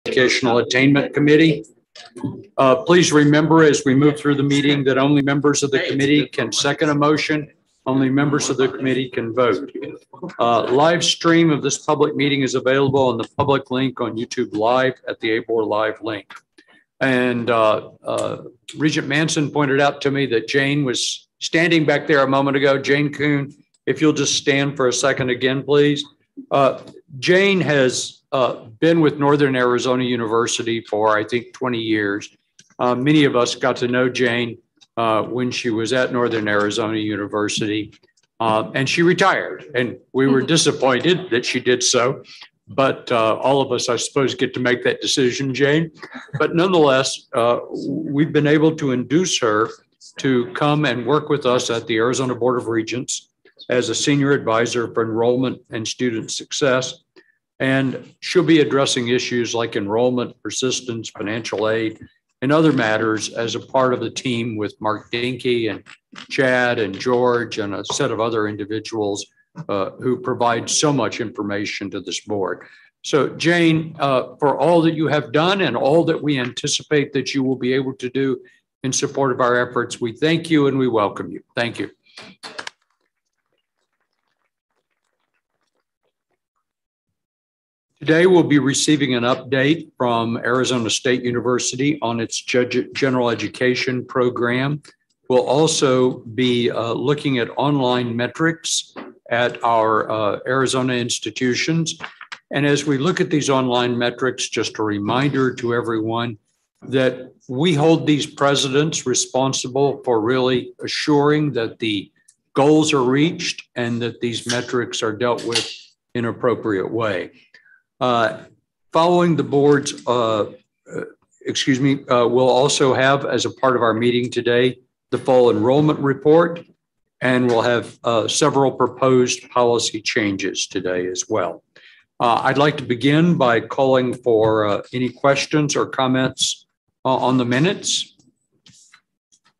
Educational Attainment Committee. Please remember as we move through the meeting that only members of the committee can second a motion. Only members of the committee can vote. Live stream of this public meeting is available on the public link on YouTube Live at the ABOR Live link. And Regent Manson pointed out to me that Jane was standing back there a moment ago. Jane Kuhn, if you'll just stand for a second again, please. Jane has been with Northern Arizona University for, I think, 20 years. Many of us got to know Jane when she was at Northern Arizona University, and she retired. And we were disappointed that she did so. But all of us, I suppose, get to make that decision, Jane. But nonetheless, we've been able to induce her to come and work with us at the Arizona Board of Regents as a senior advisor for enrollment and student success. And she'll be addressing issues like enrollment, persistence, financial aid, and other matters as a part of the team with Mark Dinky and Chad and George and a set of other individuals who provide so much information to this board. So Jane, for all that you have done and all that we anticipate that you will be able to do in support of our efforts, we thank you and we welcome you. Thank you. Today, we'll be receiving an update from Arizona State University on its general education program. We'll also be looking at online metrics at our Arizona institutions. And as we look at these online metrics, just a reminder to everyone that we hold these presidents responsible for really assuring that the goals are reached and that these metrics are dealt with in an appropriate way. Following the board's, we'll also have as a part of our meeting today, the fall enrollment report, and we'll have several proposed policy changes today as well. I'd like to begin by calling for any questions or comments on the minutes.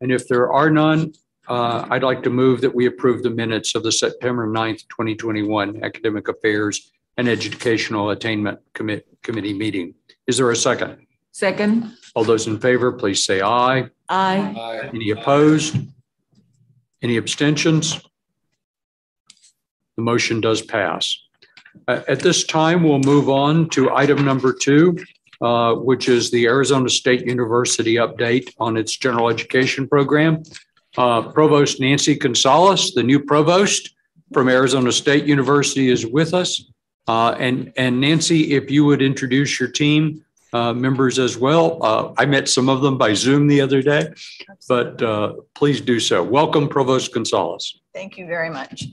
And if there are none, I'd like to move that we approve the minutes of the September 9th, 2021 Academic Affairs and Educational Attainment Committee meeting. Is there a second? Second. All those in favor, please say aye. Aye. Aye. Any opposed? Any abstentions? The motion does pass. At this time, we'll move on to item number 2, which is the Arizona State University update on its general education program. Provost Nancy Gonzalez, the new provost from Arizona State University, is with us. And Nancy, if you would introduce your team members as well. I met some of them by Zoom the other day, but please do so. Welcome, Provost Gonzalez. Thank you very much.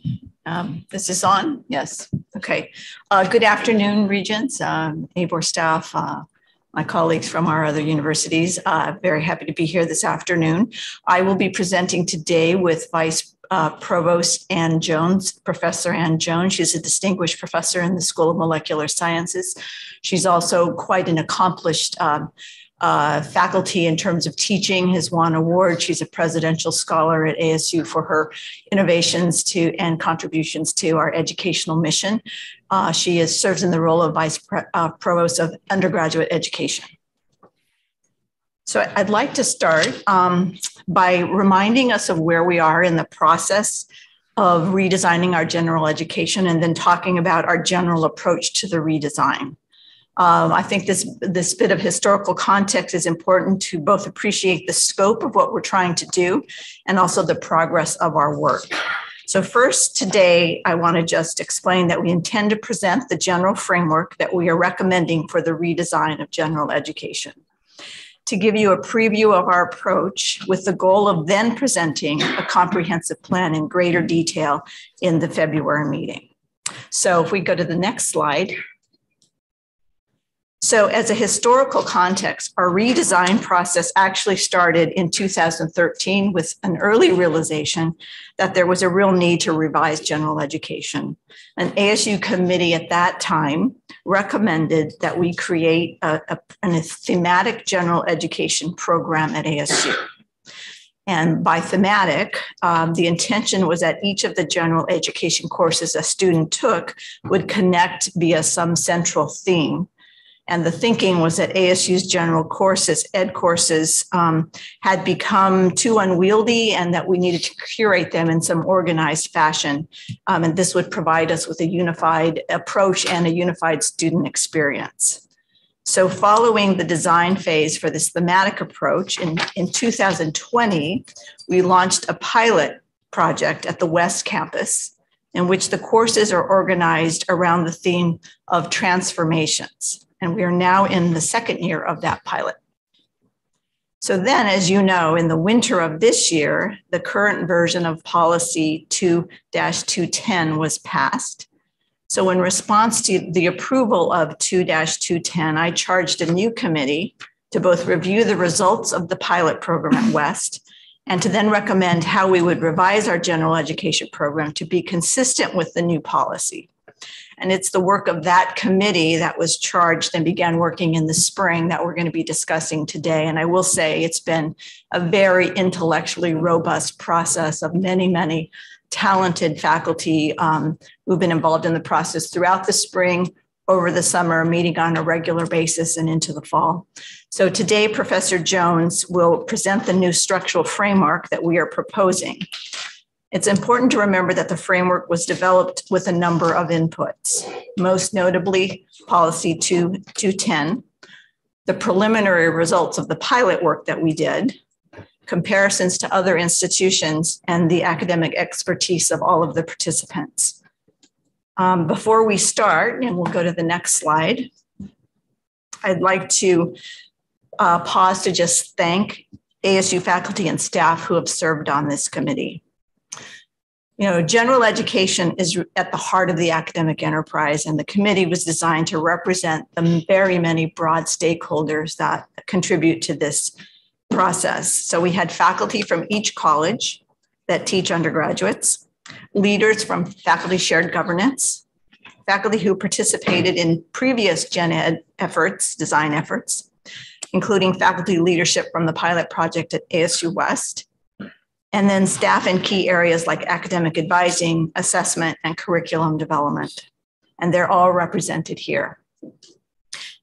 This is on? Yes. Okay. Good afternoon, Regents, ABOR staff, my colleagues from our other universities. Very happy to be here this afternoon. I will be presenting today with Vice Provost Ann Jones, Professor Ann Jones. She's a distinguished professor in the School of Molecular Sciences. She's also quite an accomplished faculty in terms of teaching, has won awards. She's a presidential scholar at ASU for her innovations and contributions to our educational mission. She serves in the role of Vice Provost of Undergraduate Education. So I'd like to start by reminding us of where we are in the process of redesigning our general education and then talking about our general approach to the redesign. I think this bit of historical context is important to both appreciate the scope of what we're trying to do and also the progress of our work. So first, today, I want to just explain that we intend to present the general framework that we are recommending for the redesign of general education. To give you a preview of our approach with the goal of then presenting a comprehensive plan in greater detail in the February meeting. So if we go to the next slide. So as a historical context, our redesign process actually started in 2013 with an early realization that there was a real need to revise general education. An ASU committee at that time recommended that we create a thematic general education program at ASU. And by thematic, the intention was that each of the general education courses a student took would connect via some central theme And the thinking was that ASU's general courses, ed courses, had become too unwieldy and that we needed to curate them in some organized fashion. And this would provide us with a unified approach and a unified student experience. So following the design phase for this thematic approach, in 2020, we launched a pilot project at the West Campus in which the courses are organized around the theme of transformations. And we are now in the second year of that pilot. So then, as you know, in the winter of this year, the current version of policy 2-210 was passed. So in response to the approval of 2-210, I charged a new committee to both review the results of the pilot program at West and to then recommend how we would revise our general education program to be consistent with the new policy. And it's the work of that committee that was charged and began working in the spring that we're going to be discussing today. And I will say it's been a very intellectually robust process of many, many talented faculty who've been involved in the process throughout the spring, over the summer, meeting on a regular basis and into the fall. So today, Professor Jones will present the new structural framework that we are proposing. It's important to remember that the framework was developed with a number of inputs, most notably policy 2-210, the preliminary results of the pilot work that we did, comparisons to other institutions, and the academic expertise of all of the participants. Before we start, and we'll go to the next slide, I'd like to pause to just thank ASU faculty and staff who have served on this committee. You know, general education is at the heart of the academic enterprise, and the committee was designed to represent the very many broad stakeholders that contribute to this process. So we had faculty from each college that teach undergraduates, leaders from faculty shared governance, faculty who participated in previous gen ed efforts, design efforts, including faculty leadership from the pilot project at ASU West, and then staff in key areas like academic advising, assessment, and curriculum development. And they're all represented here.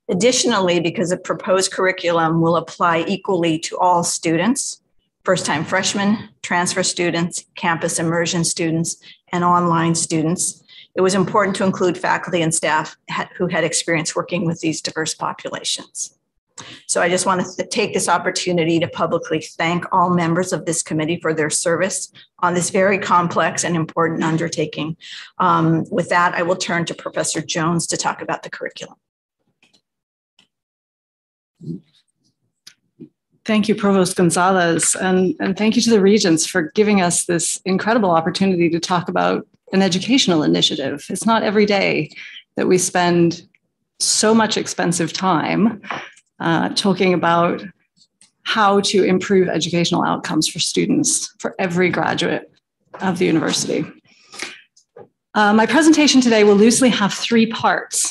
Additionally, because the proposed curriculum will apply equally to all students, first-time freshmen, transfer students, campus immersion students, and online students, it was important to include faculty and staff who had experience working with these diverse populations. So I just want to take this opportunity to publicly thank all members of this committee for their service on this very complex and important undertaking. With that, I will turn to Professor Jones to talk about the curriculum. Thank you, Provost Gonzalez, and thank you to the Regents for giving us this incredible opportunity to talk about an educational initiative. It's not every day that we spend so much expensive time talking about how to improve educational outcomes for students, for every graduate of the university. My presentation today will loosely have three parts.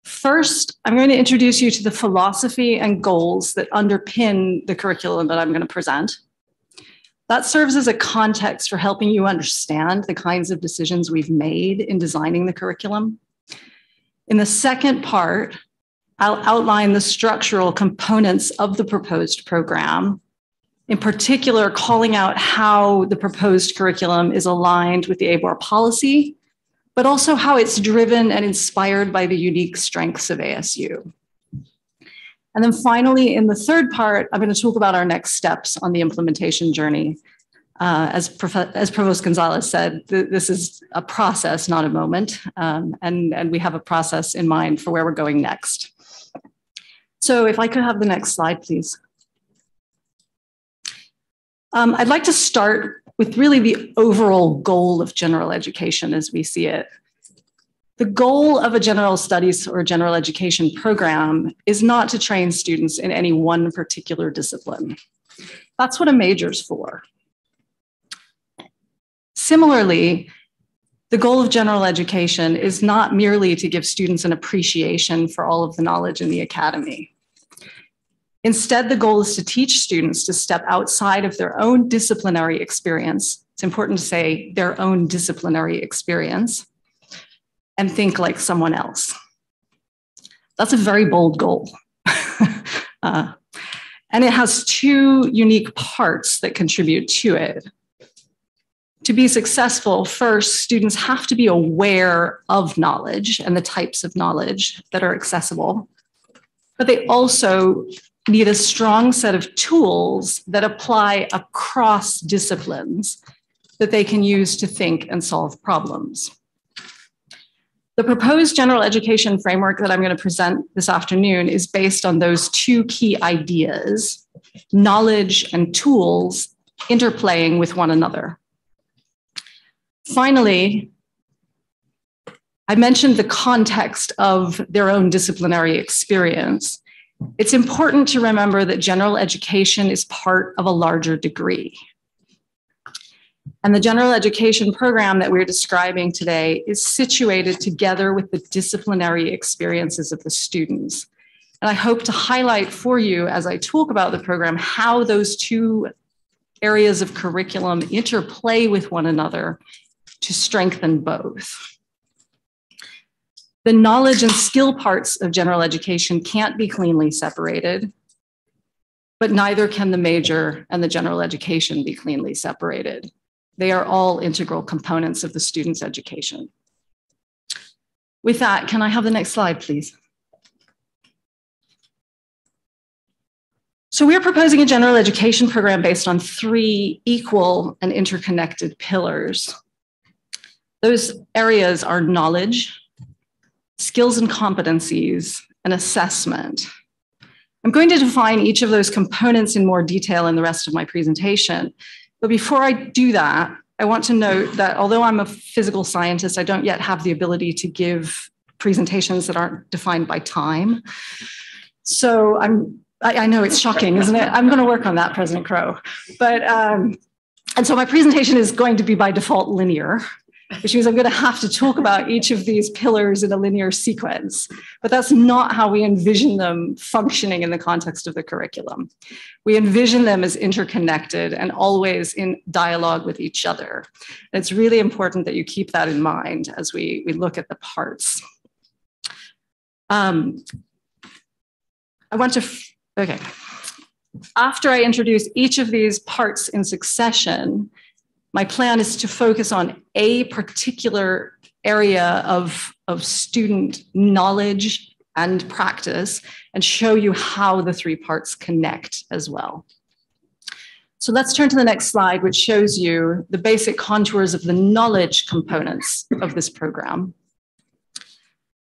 First, I'm going to introduce you to the philosophy and goals that underpin the curriculum that I'm going to present. That serves as a context for helping you understand the kinds of decisions we've made in designing the curriculum. In the second part, I'll outline the structural components of the proposed program, in particular, calling out how the proposed curriculum is aligned with the ABOR policy, but also how it's driven and inspired by the unique strengths of ASU. And then finally, in the third part, I'm going to talk about our next steps on the implementation journey. As Provost Gonzalez said, this is a process, not a moment, and we have a process in mind for where we're going next. So if I could have the next slide, please. I'd like to start with really the overall goal of general education as we see it. The goal of a general studies or general education program is not to train students in any one particular discipline. That's what a major's for. Similarly, the goal of general education is not merely to give students an appreciation for all of the knowledge in the academy. Instead, the goal is to teach students to step outside of their own disciplinary experience. It's important to say their own disciplinary experience and think like someone else. That's a very bold goal. And it has two unique parts that contribute to it. To be successful, first, students have to be aware of knowledge and the types of knowledge that are accessible, but they also need a strong set of tools that apply across disciplines that they can use to think and solve problems. The proposed general education framework that I'm going to present this afternoon is based on those two key ideas, knowledge and tools interplaying with one another. Finally, I mentioned the context of their own disciplinary experience. It's important to remember that general education is part of a larger degree. And the general education program that we're describing today is situated together with the disciplinary experiences of the students. And I hope to highlight for you, as I talk about the program, how those two areas of curriculum interplay with one another to strengthen both. The knowledge and skill parts of general education can't be cleanly separated, but neither can the major and the general education be cleanly separated. They are all integral components of the student's education. With that, can I have the next slide, please? So we're proposing a general education program based on three equal and interconnected pillars. Those areas are knowledge, skills and competencies, and assessment. I'm going to define each of those components in more detail in the rest of my presentation. But before I do that, I want to note that although I'm a physical scientist, I don't yet have the ability to give presentations that aren't defined by time. So I know it's shocking, isn't it? I'm going to work on that, President Crow. But, and so my presentation is going to be by default linear, which means I'm going to have to talk about each of these pillars in a linear sequence. But that's not how we envision them functioning in the context of the curriculum. We envision them as interconnected and always in dialogue with each other. And it's really important that you keep that in mind as we look at the parts. Okay. After I introduce each of these parts in succession, my plan is to focus on a particular area of student knowledge and practice and show you how the three parts connect as well. So let's turn to the next slide, which shows you the basic contours of the knowledge components of this program.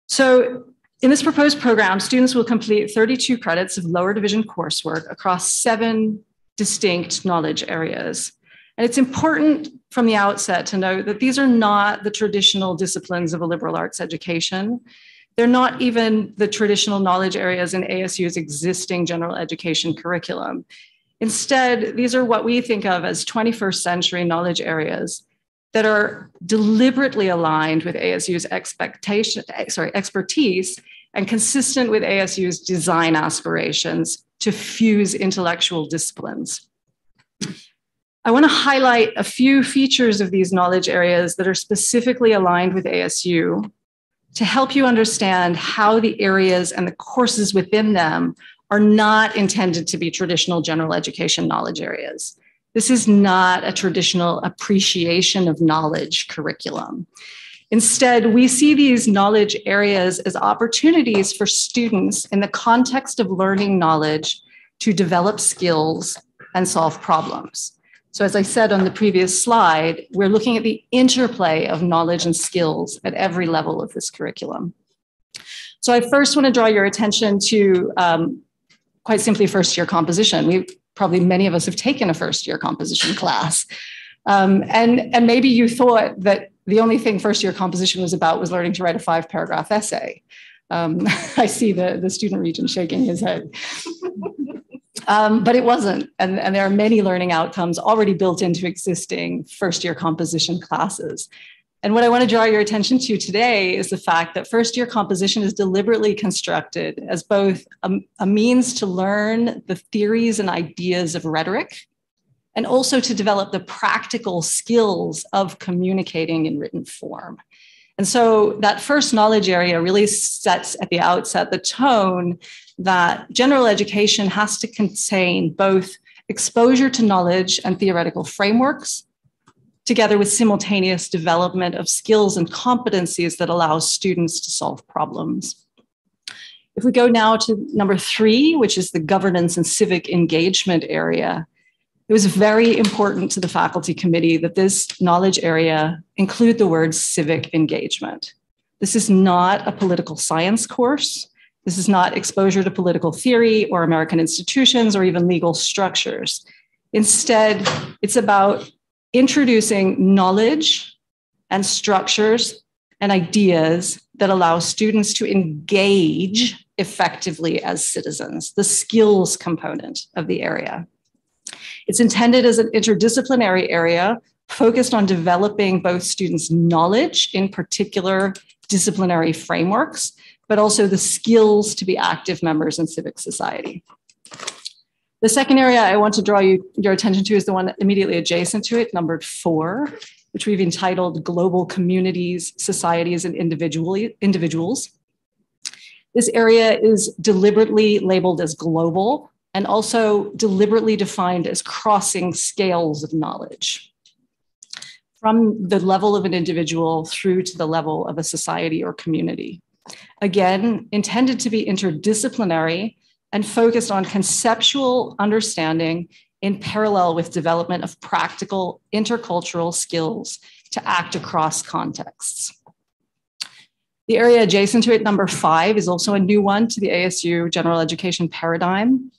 So in this proposed program, students will complete 32 credits of lower division coursework across 7 distinct knowledge areas. And it's important from the outset to note that these are not the traditional disciplines of a liberal arts education. They're not even the traditional knowledge areas in ASU's existing general education curriculum. Instead, these are what we think of as 21st century knowledge areas that are deliberately aligned with ASU's expertise and consistent with ASU's design aspirations to fuse intellectual disciplines. I want to highlight a few features of these knowledge areas that are specifically aligned with ASU to help you understand how the areas and the courses within them are not intended to be traditional general education knowledge areas. This is not a traditional appreciation of knowledge curriculum. Instead, we see these knowledge areas as opportunities for students in the context of learning knowledge to develop skills and solve problems. So as I said on the previous slide, we're looking at the interplay of knowledge and skills at every level of this curriculum. So I first want to draw your attention to quite simply first-year composition. Probably many of us have taken a first-year composition class. And maybe you thought that the only thing first-year composition was about was learning to write a 5-paragraph essay. I see the student regent shaking his head. But it wasn't, and there are many learning outcomes already built into existing first-year composition classes. And what I want to draw your attention to today is the fact that first-year composition is deliberately constructed as both a means to learn the theories and ideas of rhetoric, and also to develop the practical skills of communicating in written form. And so that first knowledge area really sets at the outset the tone that general education has to contain both exposure to knowledge and theoretical frameworks, together with simultaneous development of skills and competencies that allow students to solve problems. If we go now to number 3, which is the governance and civic engagement area, it was very important to the faculty committee that this knowledge area include the word civic engagement. This is not a political science course. This is not exposure to political theory or American institutions or even legal structures. Instead, it's about introducing knowledge and structures and ideas that allow students to engage effectively as citizens, the skills component of the area. It's intended as an interdisciplinary area focused on developing both students' knowledge in particular disciplinary frameworks, but also the skills to be active members in civic society. The second area I want to draw your attention to is the one immediately adjacent to it, numbered 4, which we've entitled Global Communities, Societies, and Individuals. This area is deliberately labeled as global and also deliberately defined as crossing scales of knowledge, from the level of an individual through to the level of a society or community. Again, intended to be interdisciplinary and focused on conceptual understanding in parallel with development of practical intercultural skills to act across contexts. The area adjacent to it, number 5, is also a new one to the ASU general education paradigm.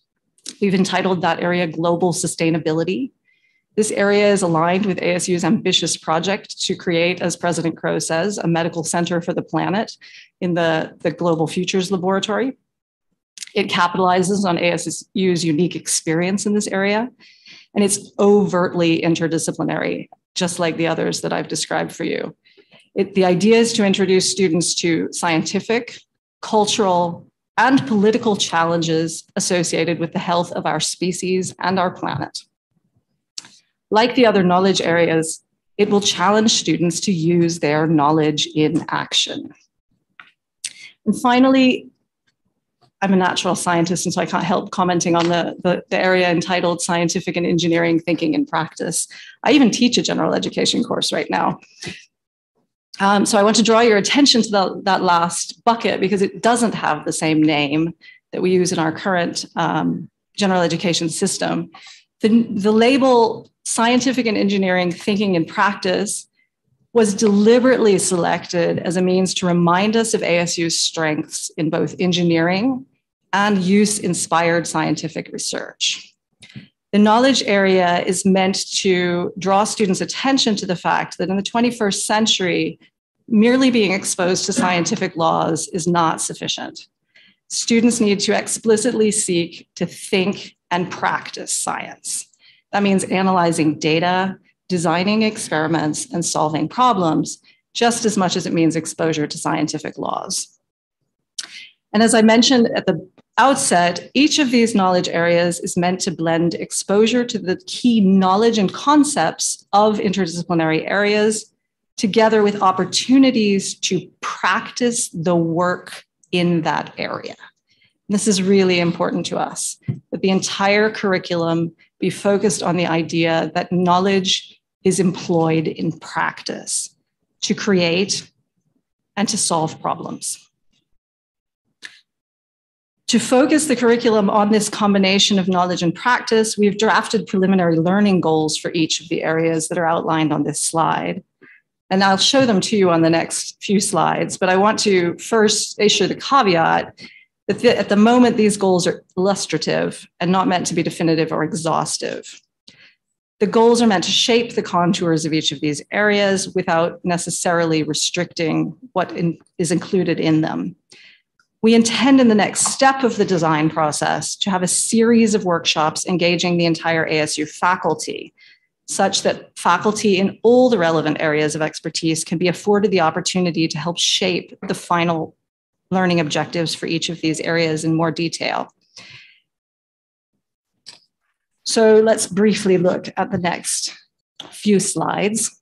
We've entitled that area Global Sustainability. This area is aligned with ASU's ambitious project to create, as President Crow says, a medical center for the planet in the Global Futures Laboratory. It capitalizes on ASU's unique experience in this area, and it's overtly interdisciplinary, just like the others that I've described for you. The idea is to introduce students to scientific, cultural, and political challenges associated with the health of our species and our planet. Like the other knowledge areas, it will challenge students to use their knowledge in action. And finally, I'm a natural scientist, and so I can't help commenting on the area entitled Scientific and Engineering Thinking and Practice. I even teach a general education course right now. So I want to draw your attention to that last bucket because it doesn't have the same name that we use in our current general education system. The label Scientific and Engineering Thinking and Practice was deliberately selected as a means to remind us of ASU's strengths in both engineering and use-inspired scientific research. The knowledge area is meant to draw students' attention to the fact that in the 21st century, merely being exposed to scientific laws is not sufficient. Students need to explicitly seek to think and practice science. That means analyzing data, designing experiments, and solving problems, just as much as it means exposure to scientific laws. And as I mentioned at the outset, each of these knowledge areas is meant to blend exposure to the key knowledge and concepts of interdisciplinary areas, together with opportunities to practice the work in that area. This is really important to us, that the entire curriculum be focused on the idea that knowledge is employed in practice to create and to solve problems. To focus the curriculum on this combination of knowledge and practice, we've drafted preliminary learning goals for each of the areas that are outlined on this slide. And I'll show them to you on the next few slides, but I want to first issue the caveat that at the moment, these goals are illustrative and not meant to be definitive or exhaustive. The goals are meant to shape the contours of each of these areas without necessarily restricting what is included in them. We intend in the next step of the design process to have a series of workshops engaging the entire ASU faculty, such that faculty in all the relevant areas of expertise can be afforded the opportunity to help shape the final learning objectives for each of these areas in more detail. So let's briefly look at the next few slides.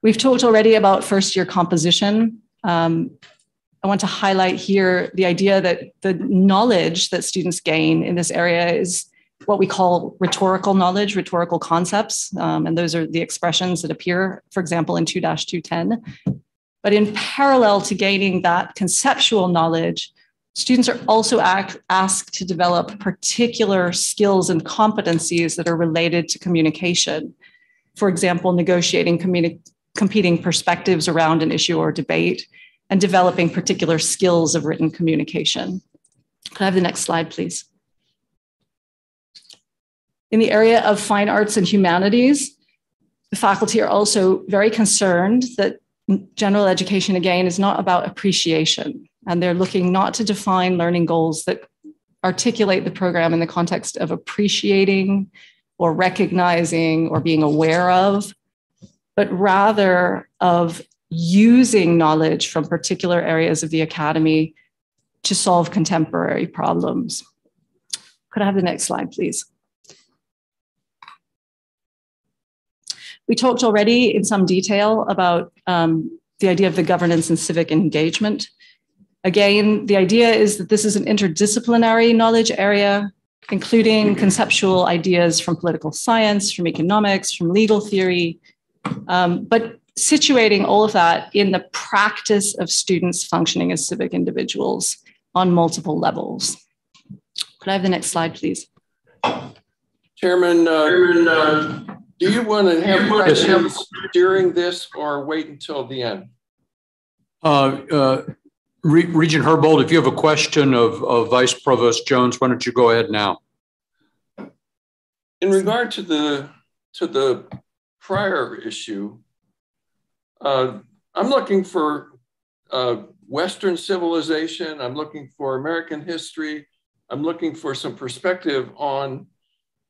We've talked already about first-year composition. I want to highlight here the idea that the knowledge that students gain in this area is what we call rhetorical knowledge, rhetorical concepts. And those are the expressions that appear, for example, in 2-210. But in parallel to gaining that conceptual knowledge, students are also asked to develop particular skills and competencies that are related to communication. For example, negotiating competing perspectives around an issue or debate, and developing particular skills of written communication. Could I have the next slide, please? In the area of fine arts and humanities, the faculty are also very concerned that general education, again, is not about appreciation. And they're looking not to define learning goals that articulate the program in the context of appreciating or recognizing or being aware of, but rather of using knowledge from particular areas of the academy to solve contemporary problems. Could I have the next slide, please? We talked already in some detail about the idea of the governance and civic engagement. Again, the idea is that this is an interdisciplinary knowledge area, including conceptual ideas from political science, from economics, from legal theory, but situating all of that in the practice of students functioning as civic individuals on multiple levels. Could I have the next slide, please? Chairman, do you want to have questions during this or wait until the end? Regent Herbold, if you have a question of Vice Provost Jones, why don't you go ahead now? In regard to the prior issue, I'm looking for Western civilization. I'm looking for American history. I'm looking for some perspective on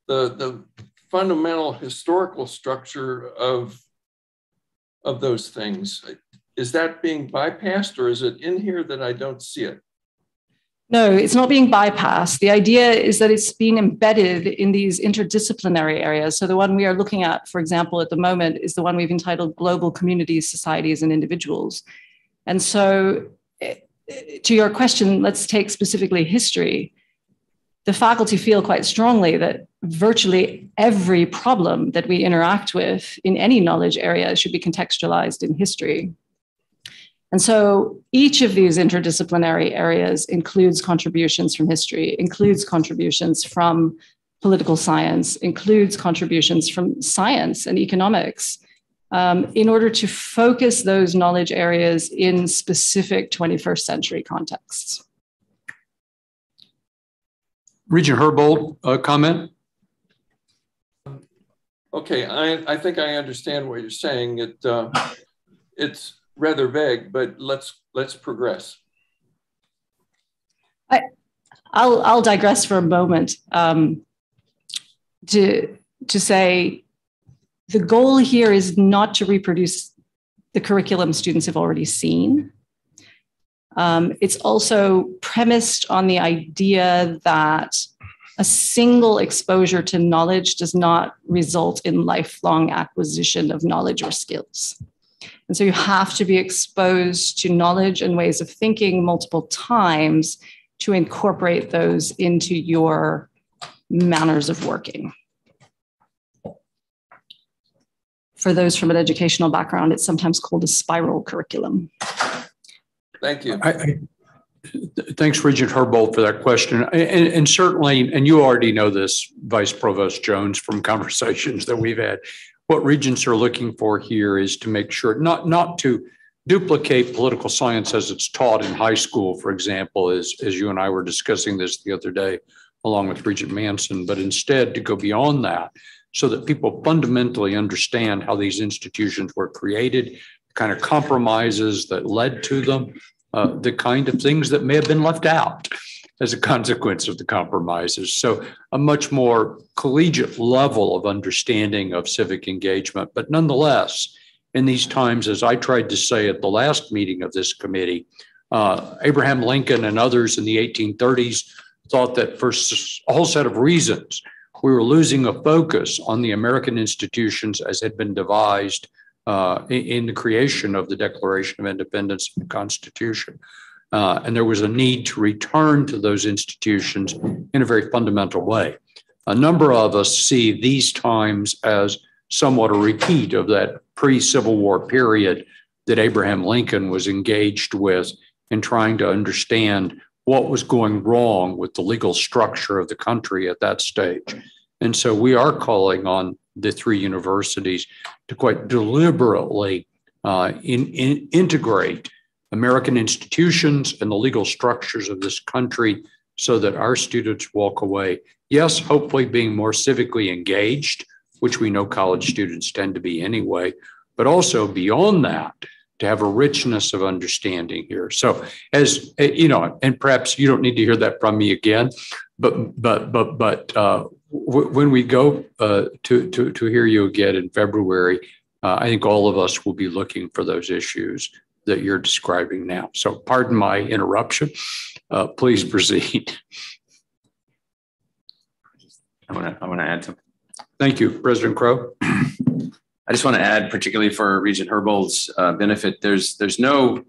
the fundamental historical structure of those things. Is that being bypassed, or is it in here that I don't see it? No, it's not being bypassed. The idea is that it's being embedded in these interdisciplinary areas. So the one we are looking at, for example, at the moment is the one we've entitled Global Communities, Societies, and Individuals. And so to your question, let's take specifically history. The faculty feel quite strongly that virtually every problem that we interact with in any knowledge area should be contextualized in history. And so each of these interdisciplinary areas includes contributions from history, includes contributions from political science, includes contributions from science and economics, in order to focus those knowledge areas in specific 21st century contexts. Regent Herbold, a comment? Okay, I think I understand what you're saying. It's rather vague, but let's progress. I'll digress for a moment to say the goal here is not to reproduce the curriculum students have already seen. It's also premised on the idea that a single exposure to knowledge does not result in lifelong acquisition of knowledge or skills. And so you have to be exposed to knowledge and ways of thinking multiple times to incorporate those into your manners of working. For those from an educational background, it's sometimes called a spiral curriculum. Thank you. Thanks, Regent Herbold, for that question. And certainly, and you already know this, Vice Provost Jones, from conversations that we've had, what regents are looking for here is to make sure not to duplicate political science as it's taught in high school, for example, as you and I were discussing this the other day, along with Regent Manson, but instead to go beyond that so that people fundamentally understand how these institutions were created, the kind of compromises that led to them, the kind of things that may have been left out as a consequence of the compromises. So a much more collegiate level of understanding of civic engagement. But nonetheless, in these times, as I tried to say at the last meeting of this committee, Abraham Lincoln and others in the 1830s thought that for a whole set of reasons, we were losing a focus on the American institutions as had been devised in the creation of the Declaration of Independence and the Constitution. And there was a need to return to those institutions in a very fundamental way. A number of us see these times as somewhat a repeat of that pre-Civil War period that Abraham Lincoln was engaged with in trying to understand what was going wrong with the legal structure of the country at that stage. And so we are calling on the three universities to quite deliberately integrate American institutions and the legal structures of this country so that our students walk away, yes, hopefully being more civically engaged, which we know college students tend to be anyway, but also beyond that, to have a richness of understanding here. So as you know, and perhaps you don't need to hear that from me again, but when we go to hear you again in February, I think all of us will be looking for those issues that you're describing now. So pardon my interruption. Please proceed. I want to add something. Thank you, President Crow. I just want to add, particularly for Regent Herbold's benefit, there's no,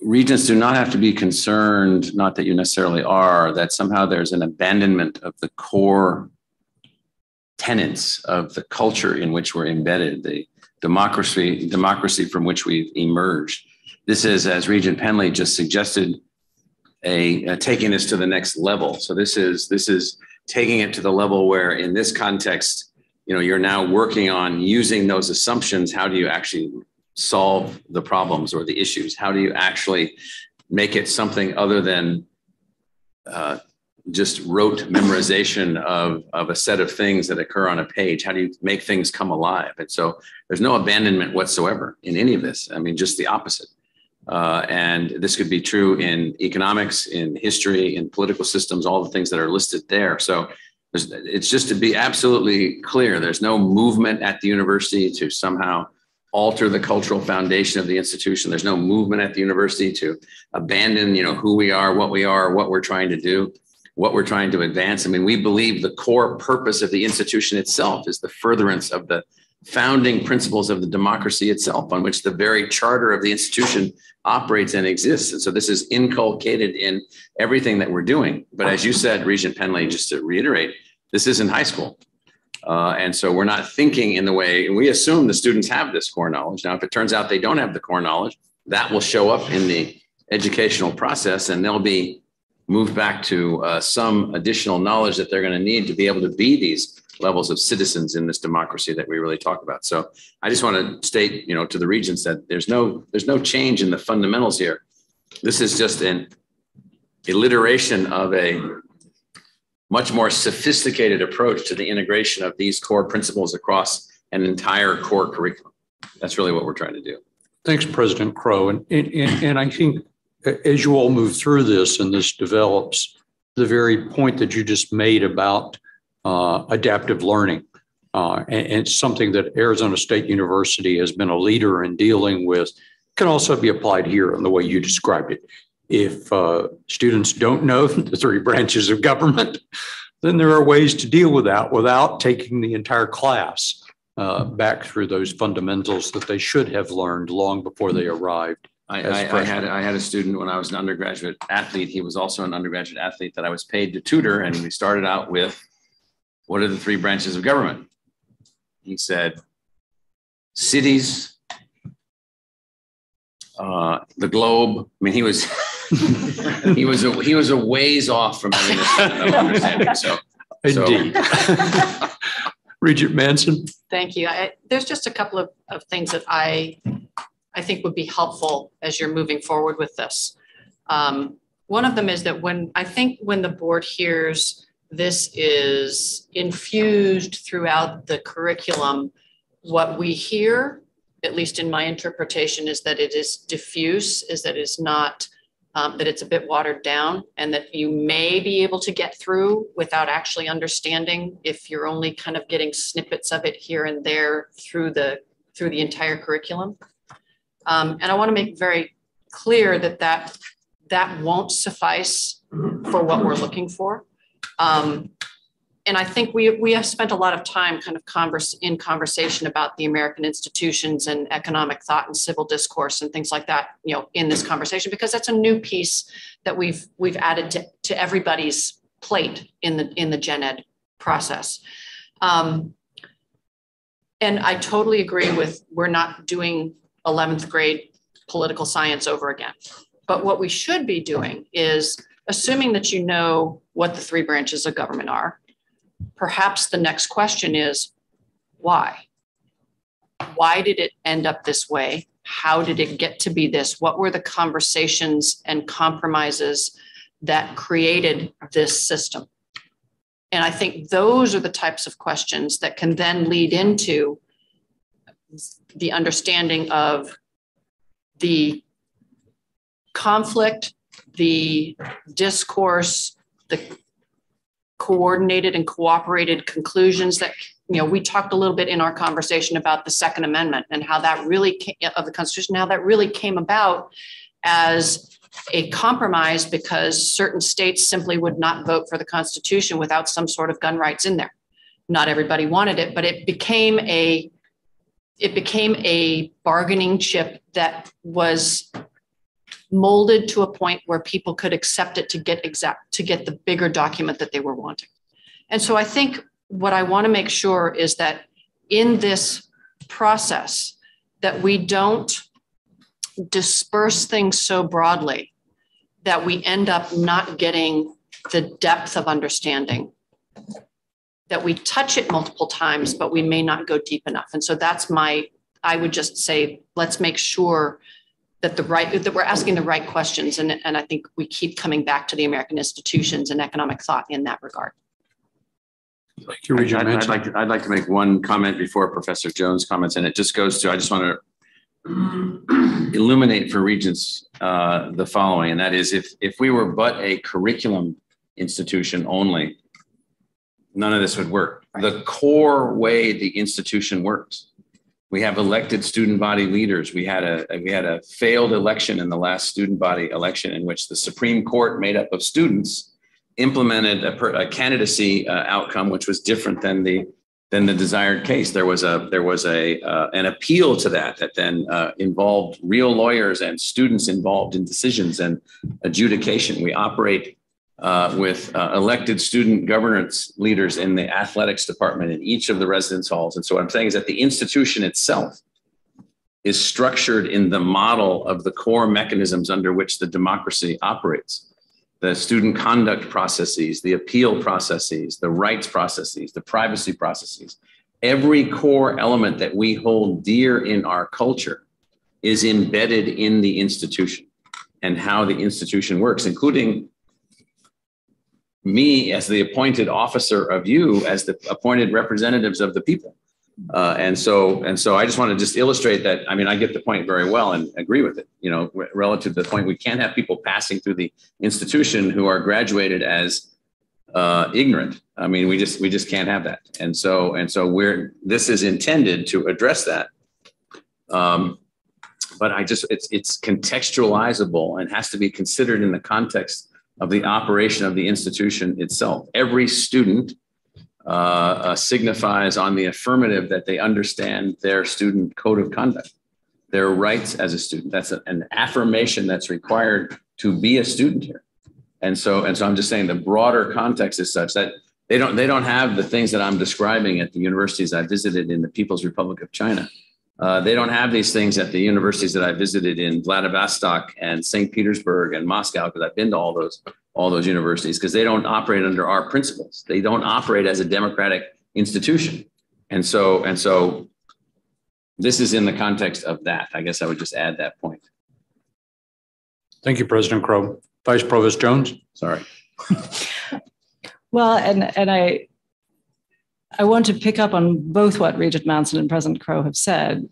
regents do not have to be concerned, not that you necessarily are, that somehow there's an abandonment of the core tenets of the culture in which we're embedded, the democracy from which we've emerged. This is, as Regent Penley just suggested, taking this to the next level. So this is taking it to the level where, in this context, you're now working on using those assumptions. How do you actually solve the problems or the issues? How do you actually make it something other than just rote memorization of a set of things that occur on a page? How do you make things come alive? And so there's no abandonment whatsoever in any of this. I mean, just the opposite. And this could be true in economics, in history, in political systems, all the things that are listed there. So it's just to be absolutely clear. There's no movement at the university to somehow alter the cultural foundation of the institution. There's no movement at the university to abandon, who we are, what we're trying to do, what we're trying to advance. I mean, we believe the core purpose of the institution itself is the furtherance of the founding principles of the democracy itself, on which the very charter of the institution operates and exists. And so this is inculcated in everything that we're doing. But as you said, Regent Penley, just to reiterate, this isn't high school. And so we're not thinking in the way, we assume the students have this core knowledge. Now, if it turns out they don't have the core knowledge, that will show up in the educational process, and they'll be moved back to some additional knowledge that they're going to need to be able to be these levels of citizens in this democracy that we really talk about. So I just want to state, to the regents that there's no change in the fundamentals here. This is just an alliteration of a much more sophisticated approach to the integration of these core principles across an entire core curriculum. That's really what we're trying to do. Thanks, President Crow. And I think as you all move through this and this develops, the very point that you just made about adaptive learning. And it's something that Arizona State University has been a leader in dealing with, can also be applied here in the way you described it. If students don't know the three branches of government, then there are ways to deal with that without taking the entire class back through those fundamentals that they should have learned long before they arrived. I had a student when I was an undergraduate athlete. He was also an undergraduate athlete that I was paid to tutor. And we started out with, what are the three branches of government? He said, cities, the globe. I mean, he was he was a ways off from having this understanding. So indeed. Regent Manson. Thank you. There's just a couple of things that I think would be helpful as you're moving forward with this. One of them is that when the board hears this is infused throughout the curriculum, what we hear, at least in my interpretation, is that it is diffuse, is that it's not, that it's a bit watered down, and that you may be able to get through without actually understanding if you're only kind of getting snippets of it here and there through the entire curriculum. And I want to make very clear that won't suffice for what we're looking for. and I think we have spent a lot of time kind of conversation about the American institutions and economic thought and civil discourse and things like that, in this conversation, because that's a new piece that we've added to everybody's plate in the gen ed process. And I totally agree with, we're not doing 11th grade political science over again. But what we should be doing is, assuming that you know what the 3 branches of government are, perhaps the next question is, why? Why did it end up this way? How did it get to be this? What were the conversations and compromises that created this system? And I think those are the types of questions that can then lead into the understanding of the conflict, the discourse, the coordinated and cooperated conclusions that, we talked a little bit in our conversation about the Second Amendment and how that really of the Constitution, how that really came about as a compromise because certain states simply would not vote for the Constitution without some sort of gun rights in there. Not everybody wanted it, but it became a bargaining chip that was molded to a point where people could accept it to get the bigger document that they were wanting. And so I think what I want to make sure is that in this process that we don't disperse things so broadly that we end up not getting the depth of understanding, that we touch it multiple times, but we may not go deep enough. And so I would just say, let's make sure that we're asking the right questions. And I think we keep coming back to the American institutions and economic thought in that regard. Thank you, Regent. I'd like to make one comment before Professor Jones comments, and it just goes to, I just want to illuminate for Regents the following, and that is, if we were but a curriculum institution only, none of this would work. The core way the institution works. We have elected student body leaders. We had a failed election in the last student body election in which the Supreme Court, made up of students, implemented a candidacy outcome which was different than the desired case. There was an appeal to that then involved real lawyers and students involved in decisions and adjudication. We operate with elected student governance leaders in the athletics department in each of the residence halls. And so what I'm saying is that the institution itself is structured in the model of the core mechanisms under which the democracy operates. The student conduct processes, the appeal processes, the rights processes, the privacy processes. Every core element that we hold dear in our culture is embedded in the institution and how the institution works, including me as the appointed officer of you as the appointed representatives of the people. And so I just want to illustrate that. I mean, I get the point very well and agree with it, relative to the point we can't have people passing through the institution who are graduated as ignorant. I mean, we just can't have that. And so this is intended to address that. But it's contextualizable and has to be considered in the context of the operation of the institution itself. Every student signifies on the affirmative that they understand their student code of conduct, their rights as a student. That's an affirmation that's required to be a student here. And so I'm just saying the broader context is such that they don't have the things that I'm describing at the universities I visited in the People's Republic of China. They don't have these things at the universities that I visited in Vladivostok and St. Petersburg and Moscow, because I've been to all those universities, because they don't operate under our principles. They don't operate as a democratic institution. And so this is in the context of that. I guess I would just add that point. Thank you, President Crow. Vice Provost Jones. Sorry. Well, and I want to pick up on both what Regent Manson and President Crow have said.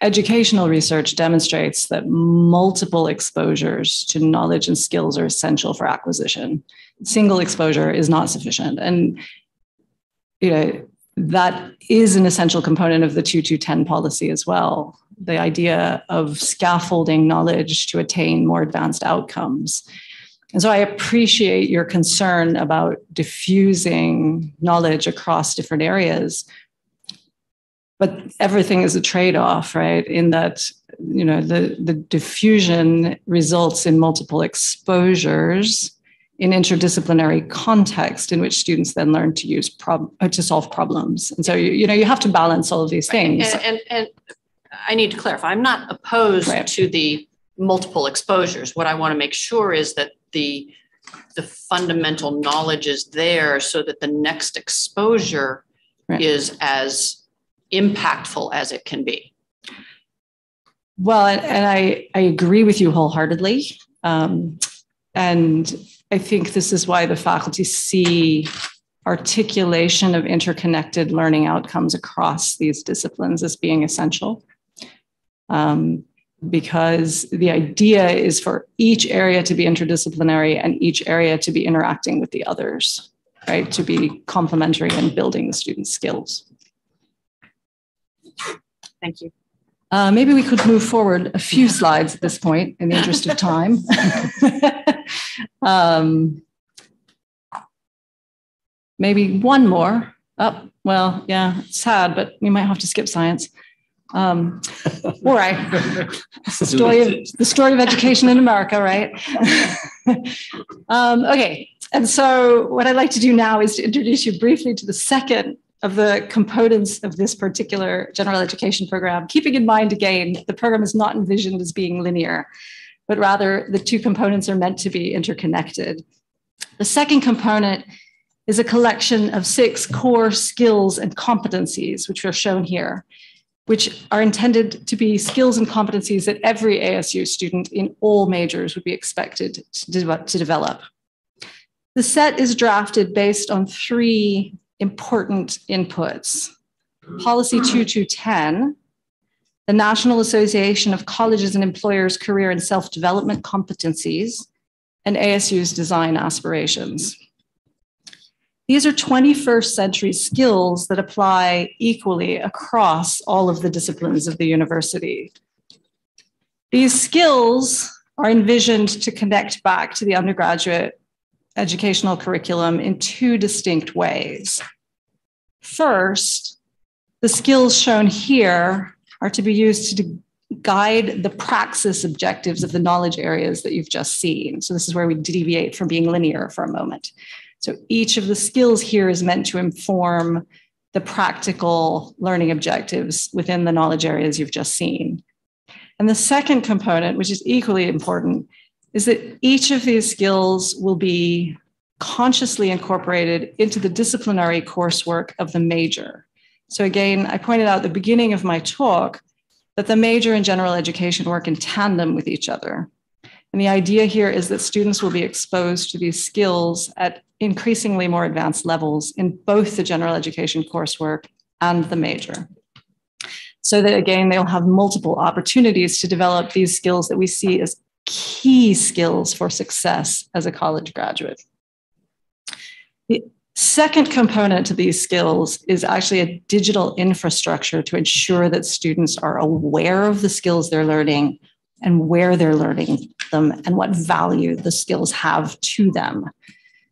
Educational research demonstrates that multiple exposures to knowledge and skills are essential for acquisition. Single exposure is not sufficient. And that is an essential component of the 2-2-10 policy as well. The idea of scaffolding knowledge to attain more advanced outcomes. And so I appreciate your concern about diffusing knowledge across different areas. But everything is a trade-off, right? In that, the diffusion results in multiple exposures in interdisciplinary context in which students then learn to use to solve problems. And so, you have to balance all of these things. And I need to clarify, I'm not opposed to the multiple exposures. What I want to make sure is that the fundamental knowledge is there so that the next exposure is as impactful as it can be. Well, and I agree with you wholeheartedly. And I think this is why the faculty see articulation of interconnected learning outcomes across these disciplines as being essential. Because the idea is for each area to be interdisciplinary and each area to be interacting with the others, right? To be complementary and building the students' skills. Thank you. Maybe we could move forward a few slides at this point in the interest of time. Maybe one more. Oh, well, yeah, it's sad, but we might have to skip science. All right. The story of education in America, right? Okay. And so what I'd like to do now is to introduce you briefly to the second of the components of this particular general education program, keeping in mind, again, the program is not envisioned as being linear, but rather the two components are meant to be interconnected. The second component is a collection of 6 core skills and competencies, which are shown here, which are intended to be skills and competencies that every ASU student in all majors would be expected to develop. The set is drafted based on 3 important inputs: Policy 2210, the National Association of Colleges and Employers Career and Self-Development Competencies, and ASU's design aspirations. These are 21st century skills that apply equally across all of the disciplines of the university. These skills are envisioned to connect back to the undergraduate educational curriculum in 2 distinct ways. First, the skills shown here are to be used to guide the praxis objectives of the knowledge areas that you've just seen. So this is where we deviate from being linear for a moment. So each of the skills here is meant to inform the practical learning objectives within the knowledge areas you've just seen. And the second component, which is equally important, is that each of these skills will be consciously incorporated into the disciplinary coursework of the major. So again, I pointed out at the beginning of my talk that the major and general education work in tandem with each other. And the idea here is that students will be exposed to these skills at increasingly more advanced levels in both the general education coursework and the major. So that again, they'll have multiple opportunities to develop these skills that we see as key skills for success as a college graduate. The second component to these skills is actually a digital infrastructure to ensure that students are aware of the skills they're learning and where they're learning them and what value the skills have to them.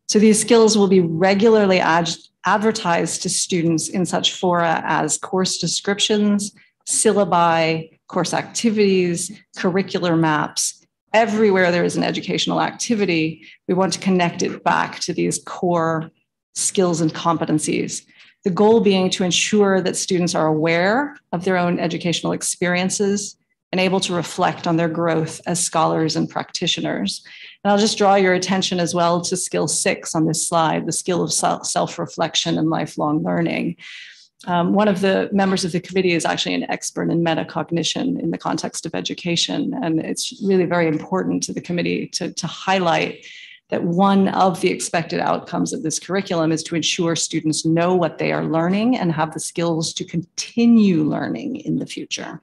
So these skills will be regularly advertised to students in such fora as course descriptions, syllabi, course activities, curricular maps. Everywhere there is an educational activity, we want to connect it back to these core skills and competencies. The goal being to ensure that students are aware of their own educational experiences and able to reflect on their growth as scholars and practitioners. And I'll just draw your attention as well to skill 6 on this slide, the skill of self-reflection and lifelong learning. One of the members of the committee is actually an expert in metacognition in the context of education. And it's really very important to the committee to highlight that one of the expected outcomes of this curriculum is to ensure students know what they are learning and have the skills to continue learning in the future.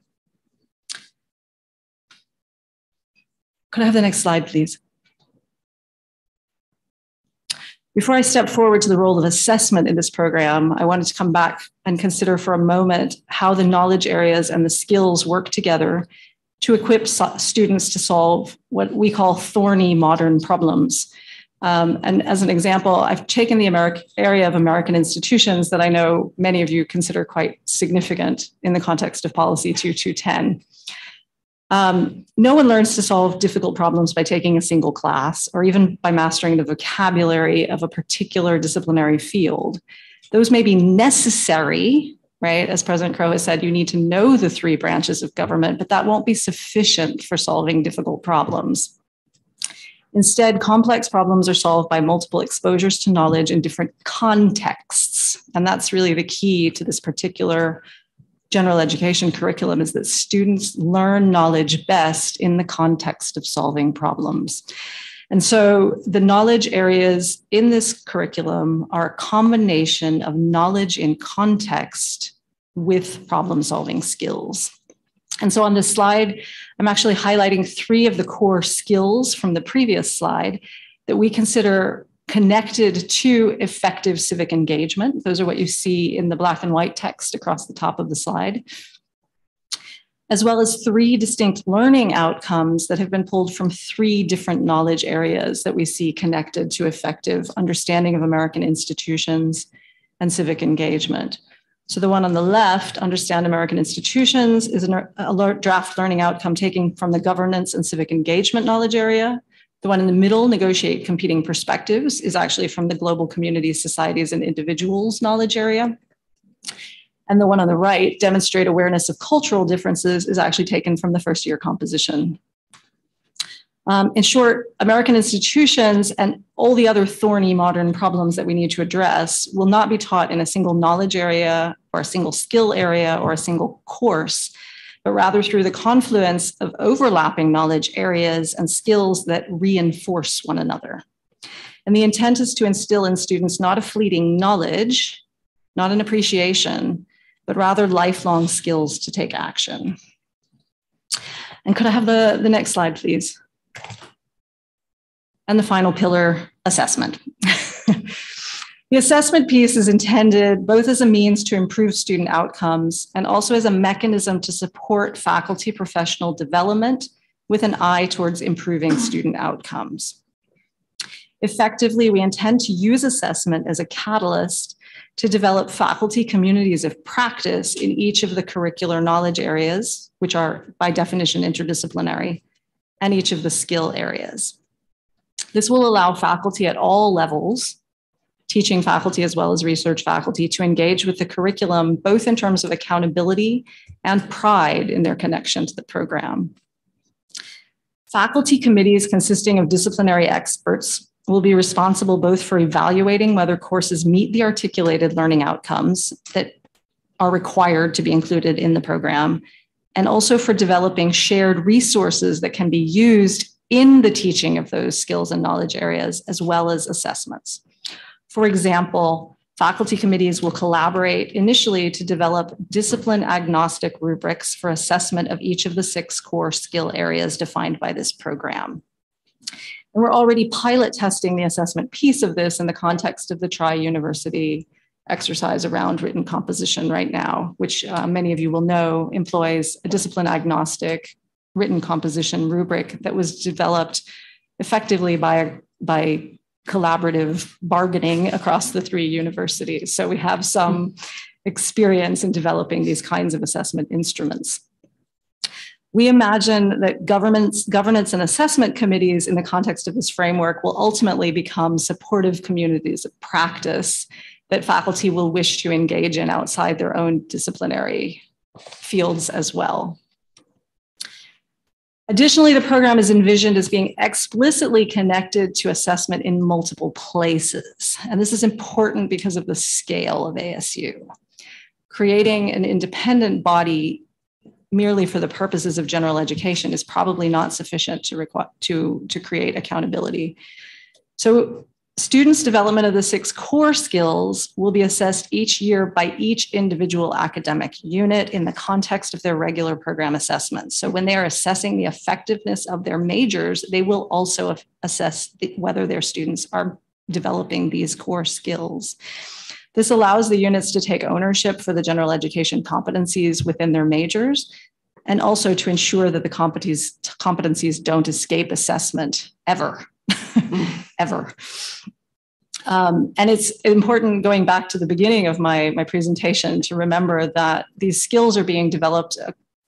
Could I have the next slide, please? Before I step forward to the role of assessment in this program, I wanted to come back and consider for a moment how the knowledge areas and the skills work together to equip students to solve what we call thorny modern problems. And as an example, I've taken the area of American institutions that I know many of you consider quite significant in the context of Policy 2210. No one learns to solve difficult problems by taking a single class or even by mastering the vocabulary of a particular disciplinary field. Those may be necessary, right? As President Crow has said, you need to know the three branches of government, but that won't be sufficient for solving difficult problems. Instead, complex problems are solved by multiple exposures to knowledge in different contexts. And that's really the key to this particular general education curriculum, is that students learn knowledge best in the context of solving problems. And so the knowledge areas in this curriculum are a combination of knowledge in context with problem-solving skills. And so on this slide, I'm actually highlighting 3 of the core skills from the previous slide that we consider connected to effective civic engagement. Those are what you see in the black and white text across the top of the slide, as well as 3 distinct learning outcomes that have been pulled from 3 different knowledge areas that we see connected to effective understanding of American institutions and civic engagement. So the one on the left, understand American institutions, is a draft learning outcome taken from the governance and civic engagement knowledge area. The one in the middle, negotiate competing perspectives, is actually from the global communities, societies, and individuals knowledge area. And the one on the right, demonstrate awareness of cultural differences, is actually taken from the first year composition. In short, American institutions and all the other thorny modern problems that we need to address will not be taught in a single knowledge area or a single skill area or a single course, but rather through the confluence of overlapping knowledge areas and skills that reinforce one another. And the intent is to instill in students not a fleeting knowledge, not an appreciation, but rather lifelong skills to take action. And could I have the next slide, please? And the final pillar, assessment. The assessment piece is intended both as a means to improve student outcomes and also as a mechanism to support faculty professional development with an eye towards improving student outcomes. Effectively, we intend to use assessment as a catalyst to develop faculty communities of practice in each of the curricular knowledge areas, which are by definition interdisciplinary, and each of the skill areas. This will allow faculty at all levels, teaching faculty as well as research faculty, to engage with the curriculum, both in terms of accountability and pride in their connection to the program. Faculty committees consisting of disciplinary experts will be responsible both for evaluating whether courses meet the articulated learning outcomes that are required to be included in the program, and also for developing shared resources that can be used in the teaching of those skills and knowledge areas, as well as assessments. For example, faculty committees will collaborate initially to develop discipline agnostic rubrics for assessment of each of the 6 core skill areas defined by this program. And we're already pilot testing the assessment piece of this in the context of the tri-university exercise around written composition right now, which many of you will know employs a discipline agnostic written composition rubric that was developed effectively by collaborative bargaining across the 3 universities. So we have some experience in developing these kinds of assessment instruments. We imagine that governance and assessment committees in the context of this framework will ultimately become supportive communities of practice that faculty will wish to engage in outside their own disciplinary fields as well. Additionally, the program is envisioned as being explicitly connected to assessment in multiple places. And this is important because of the scale of ASU. Creating an independent body merely for the purposes of general education is probably not sufficient to create accountability. So students' development of the 6 core skills will be assessed each year by each individual academic unit in the context of their regular program assessments. So when they are assessing the effectiveness of their majors, they will also assess whether their students are developing these core skills. This allows the units to take ownership for the general education competencies within their majors and also to ensure that the competencies don't escape assessment ever, ever. And it's important, going back to the beginning of my presentation, to remember that these skills are being developed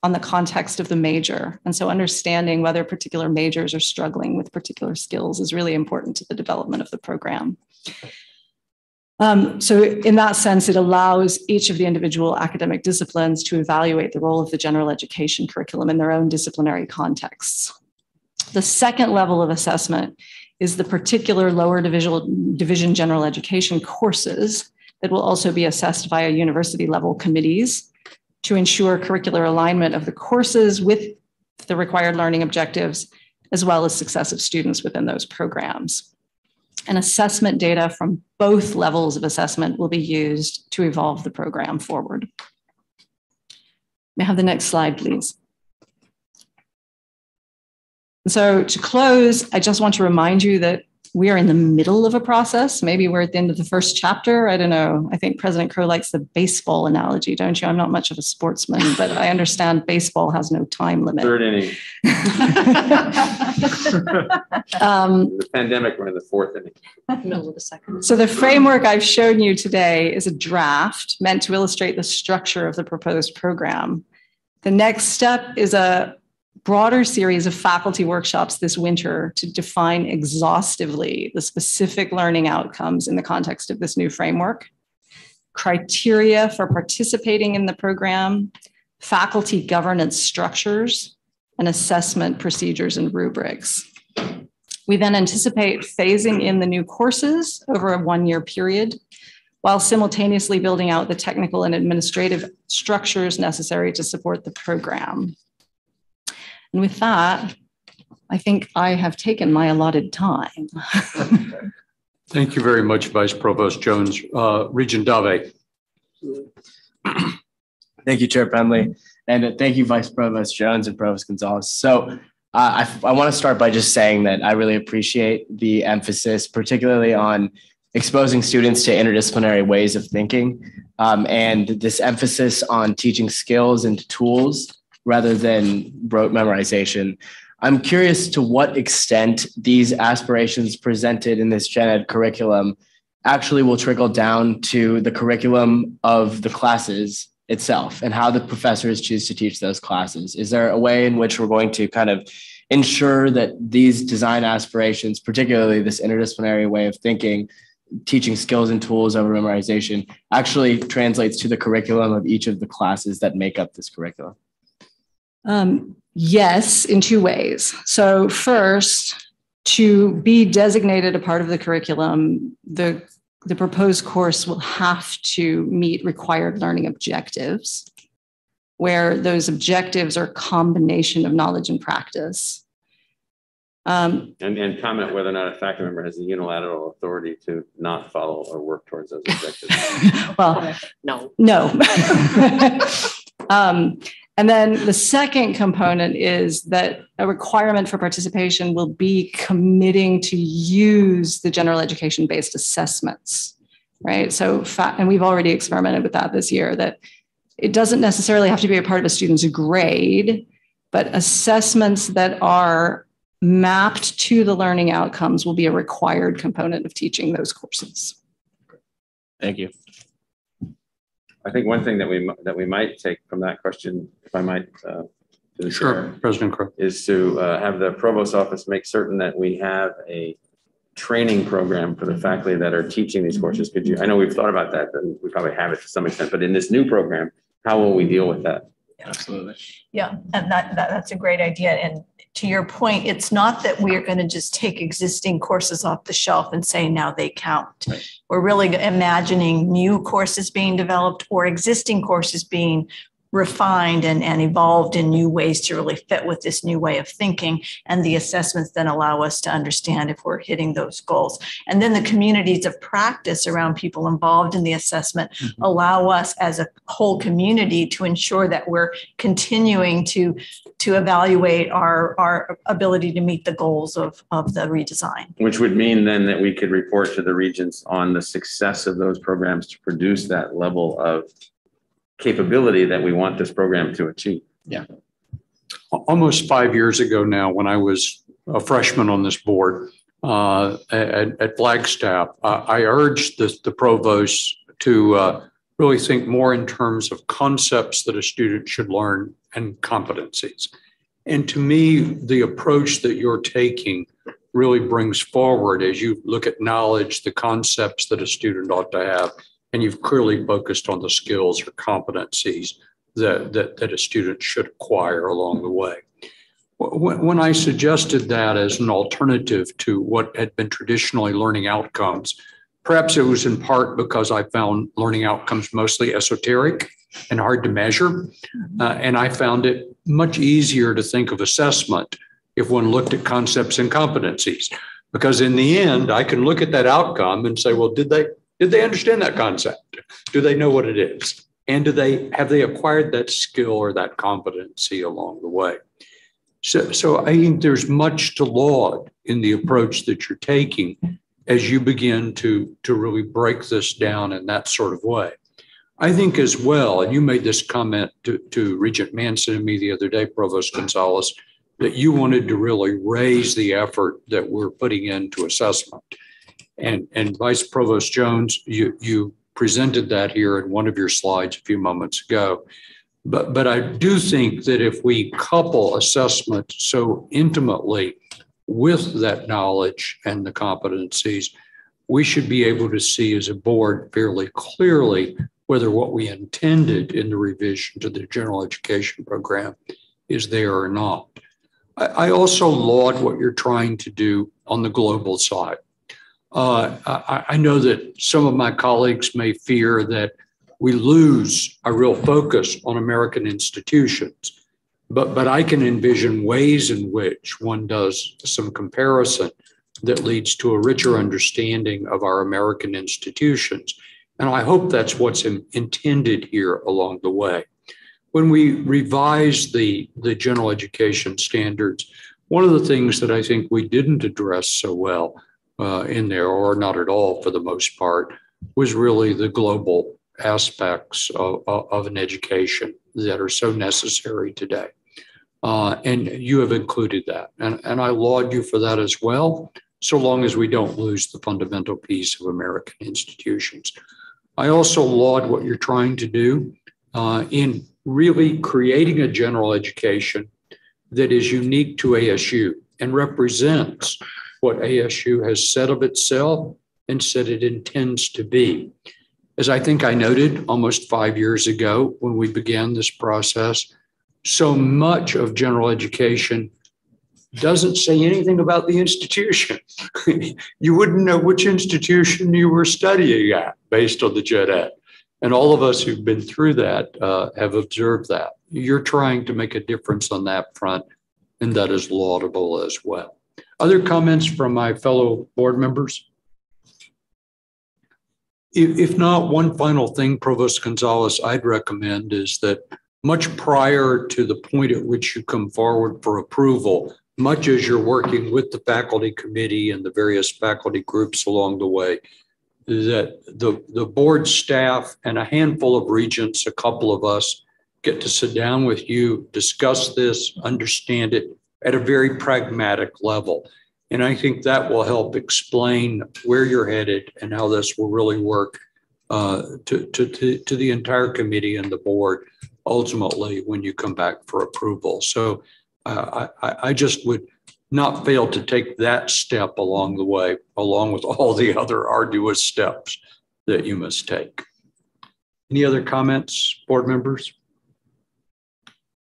on the context of the major. And so understanding whether particular majors are struggling with particular skills is really important to the development of the program. So in that sense, it allows each of the individual academic disciplines to evaluate the role of the general education curriculum in their own disciplinary contexts. The second level of assessment is the particular lower division general education courses that will also be assessed via university level committees to ensure curricular alignment of the courses with the required learning objectives, as well as success of students within those programs. And assessment data from both levels of assessment will be used to evolve the program forward. May I have the next slide, please? So to close, I just want to remind you that we are in the middle of a process. Maybe we're at the end of the first chapter. I don't know. I think President Crow likes the baseball analogy, don't you? I'm not much of a sportsman, but I understand baseball has no time limit. Third inning. The pandemic, we're in the fourth inning. Middle of the second. So the framework I've shown you today is a draft meant to illustrate the structure of the proposed program. The next step is a broader series of faculty workshops this winter to define exhaustively the specific learning outcomes in the context of this new framework, criteria for participating in the program, faculty governance structures, and assessment procedures and rubrics. We then anticipate phasing in the new courses over a one-year period, while simultaneously building out the technical and administrative structures necessary to support the program. And with that, I think I have taken my allotted time. Thank you very much, Vice Provost Jones. Regent Dave. Thank you, Chair Penley. And thank you, Vice Provost Jones and Provost Gonzalez. So I want to start by just saying that I really appreciate the emphasis, particularly on exposing students to interdisciplinary ways of thinking, and this emphasis on teaching skills and tools rather than rote memorization. I'm curious to what extent these aspirations presented in this gen ed curriculum actually will trickle down to the curriculum of the classes itself and how the professors choose to teach those classes. Is there a way in which we're going to kind of ensure that these design aspirations, particularly this interdisciplinary way of thinking, teaching skills and tools over memorization, actually translates to the curriculum of each of the classes that make up this curriculum? Yes, in two ways. So first, to be designated a part of the curriculum, the proposed course will have to meet required learning objectives, where those objectives are a combination of knowledge and practice. And comment whether or not a faculty member has the unilateral authority to not follow or work towards those objectives. Well, no. And then the second component is that a requirement for participation will be committing to use the general education-based assessments, right? So, and we've already experimented with that this year, that it doesn't necessarily have to be a part of a student's grade, but assessments that are mapped to the learning outcomes will be a required component of teaching those courses. Thank you. I think one thing that we might take from that question, if I might, to the Sure, chair, President Crow, is to have the Provost Office make certain that we have a training program for the faculty that are teaching these courses. Could you? I know we've thought about that, and we probably have it to some extent, but in this new program, how will we deal with that? Absolutely. Yeah, and that's a great idea. And to your point, it's not that we're going to just take existing courses off the shelf and say now they count. Right. We're really imagining new courses being developed or existing courses being refined and evolved in new ways to really fit with this new way of thinking, and the assessments then allow us to understand if we're hitting those goals. And then the communities of practice around people involved in the assessment allow us as a whole community to ensure that we're continuing to evaluate our ability to meet the goals of the redesign. Which would mean then that we could report to the regents on the success of those programs to produce that level of capability that we want this program to achieve. Yeah. almost 5 years ago now, when I was a freshman on this board at Flagstaff, I urged the provost to really think more in terms of concepts that a student should learn and competencies. And to me, the approach that you're taking really brings forward, as you look at knowledge, the concepts that a student ought to have, and you've clearly focused on the skills or competencies that a student should acquire along the way. When I suggested that as an alternative to what had been traditionally learning outcomes, perhaps it was in part because I found learning outcomes mostly esoteric and hard to measure. And I found it much easier to think of assessment if one looked at concepts and competencies, because in the end, I can look at that outcome and say, well, did they understand that concept? Do they know what it is? And have they acquired that skill or that competency along the way? So I think there's much to laud in the approach that you're taking as you begin to really break this down in that sort of way. I think as well, and you made this comment to Regent Manson and me the other day, Provost Gonzalez, that you wanted to really raise the effort that we're putting into assessment. And Vice Provost Jones, you presented that here in one of your slides a few moments ago. But I do think that if we couple assessment so intimately with that knowledge and the competencies, we should be able to see as a board fairly clearly whether what we intended in the revision to the general education program is there or not. I also laud what you're trying to do on the global side. I know that some of my colleagues may fear that we lose a real focus on American institutions, but I can envision ways in which one does some comparison that leads to a richer understanding of our American institutions. And I hope that's what's intended here along the way. When we revise the general education standards, one of the things that I think we didn't address so well in there, or not at all for the most part, was really the global aspects of an education that are so necessary today. And you have included that. And I laud you for that as well, so long as we don't lose the fundamental piece of American institutions. I also laud what you're trying to do in really creating a general education that is unique to ASU and represents what ASU has said of itself and said it intends to be. As I think I noted almost 5 years ago when we began this process, so much of general education doesn't say anything about the institution. You wouldn't know which institution you were studying at based on the gen ed. And all of us who've been through that have observed that. You're trying to make a difference on that front, and that is laudable as well. Other comments from my fellow board members? If not, one final thing, Provost Gonzalez, I'd recommend is that much prior to the point at which you come forward for approval, much as you're working with the faculty committee and the various faculty groups along the way, that the board staff and a handful of regents, a couple of us, get to sit down with you, discuss this, understand it at a very pragmatic level. And I think that will help explain where you're headed and how this will really work to the entire committee and the board ultimately when you come back for approval. So I just would not fail to take that step along the way, along with all the other arduous steps that you must take. Any other comments, board members?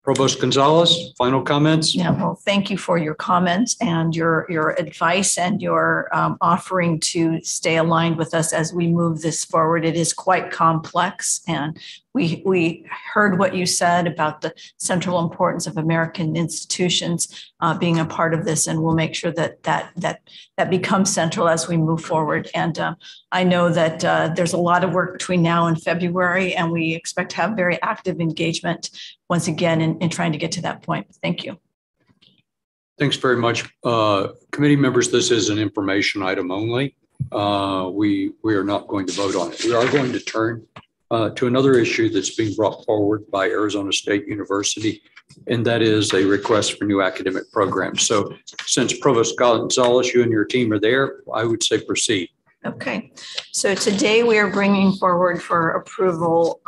Provost Gonzalez, final comments? Yeah, well, thank you for your comments and your advice and your offering to stay aligned with us as we move this forward. It is quite complex, and we heard what you said about the central importance of American institutions being a part of this, and we'll make sure that becomes central as we move forward. And I know that there's a lot of work between now and February, and we expect to have very active engagement once again in trying to get to that point. Thank you. Thanks very much. Committee members, this is an information item only. We are not going to vote on it. We are going to turn to another issue that's being brought forward by Arizona State University and that is a request for new academic programs. So since Provost Gonzalez, you and your team are there, I would say proceed. Okay, so today we are bringing forward for approval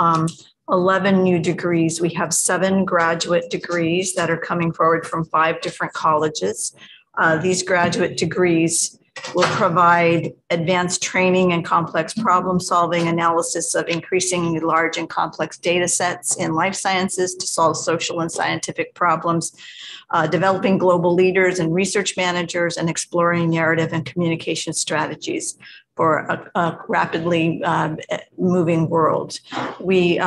11 new degrees. We have 7 graduate degrees that are coming forward from 5 different colleges. These graduate degrees will provide advanced training and complex problem solving, analysis of increasingly large and complex data sets in life sciences to solve social and scientific problems, developing global leaders and research managers, and exploring narrative and communication strategies for a rapidly moving world. We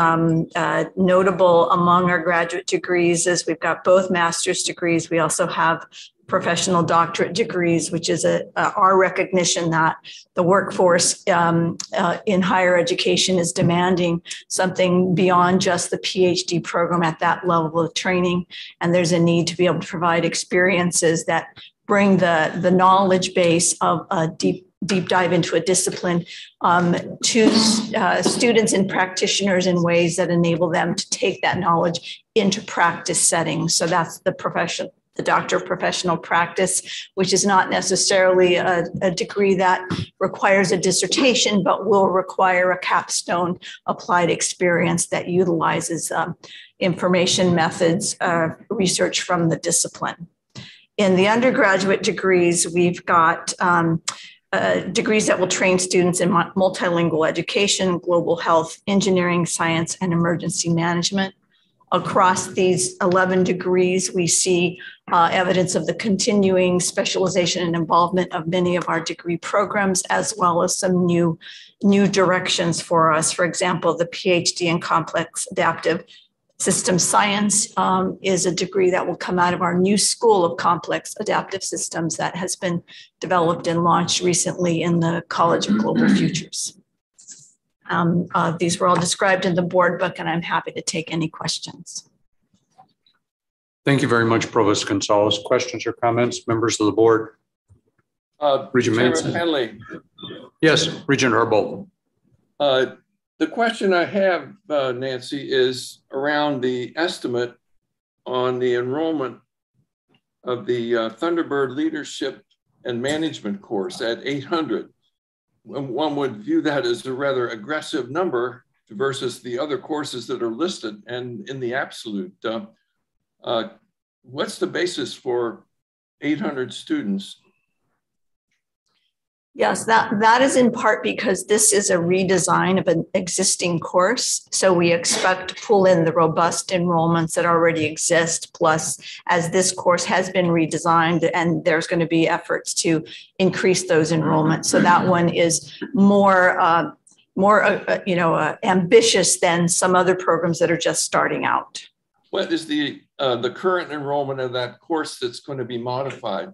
notable among our graduate degrees is we've got both master's degrees. We also have professional doctorate degrees, which is our recognition that the workforce in higher education is demanding something beyond just the PhD program at that level of training. And there's a need to be able to provide experiences that bring the knowledge base of a deep dive into a discipline to students and practitioners in ways that enable them to take that knowledge into practice settings. So that's the Doctor of Professional Practice, which is not necessarily a degree that requires a dissertation, but will require a capstone applied experience that utilizes information methods, research from the discipline. In the undergraduate degrees, we've got degrees that will train students in multilingual education, global health, engineering, science, and emergency management. Across these 11 degrees, we see evidence of the continuing specialization and involvement of many of our degree programs, as well as some new directions for us. For example, the PhD in complex adaptive system science is a degree that will come out of our new School of Complex Adaptive Systems that has been developed and launched recently in the College of Global Futures. These were all described in the board book, and I'm happy to take any questions. Thank you very much, Provost Gonzalez. Questions or comments, members of the board? Regent Manson. Henley. Yes, Regent Herbold. The question I have, Nancy, is around the estimate on the enrollment of the Thunderbird Leadership and Management course at 800. One would view that as a rather aggressive number versus the other courses that are listed and in the absolute. What's the basis for 800 students? Yes, that is in part because this is a redesign of an existing course. So we expect to pull in the robust enrollments that already exist. Plus, as this course has been redesigned, and there's going to be efforts to increase those enrollments. So that one is more ambitious than some other programs that are just starting out. What is the current enrollment of that course that's going to be modified?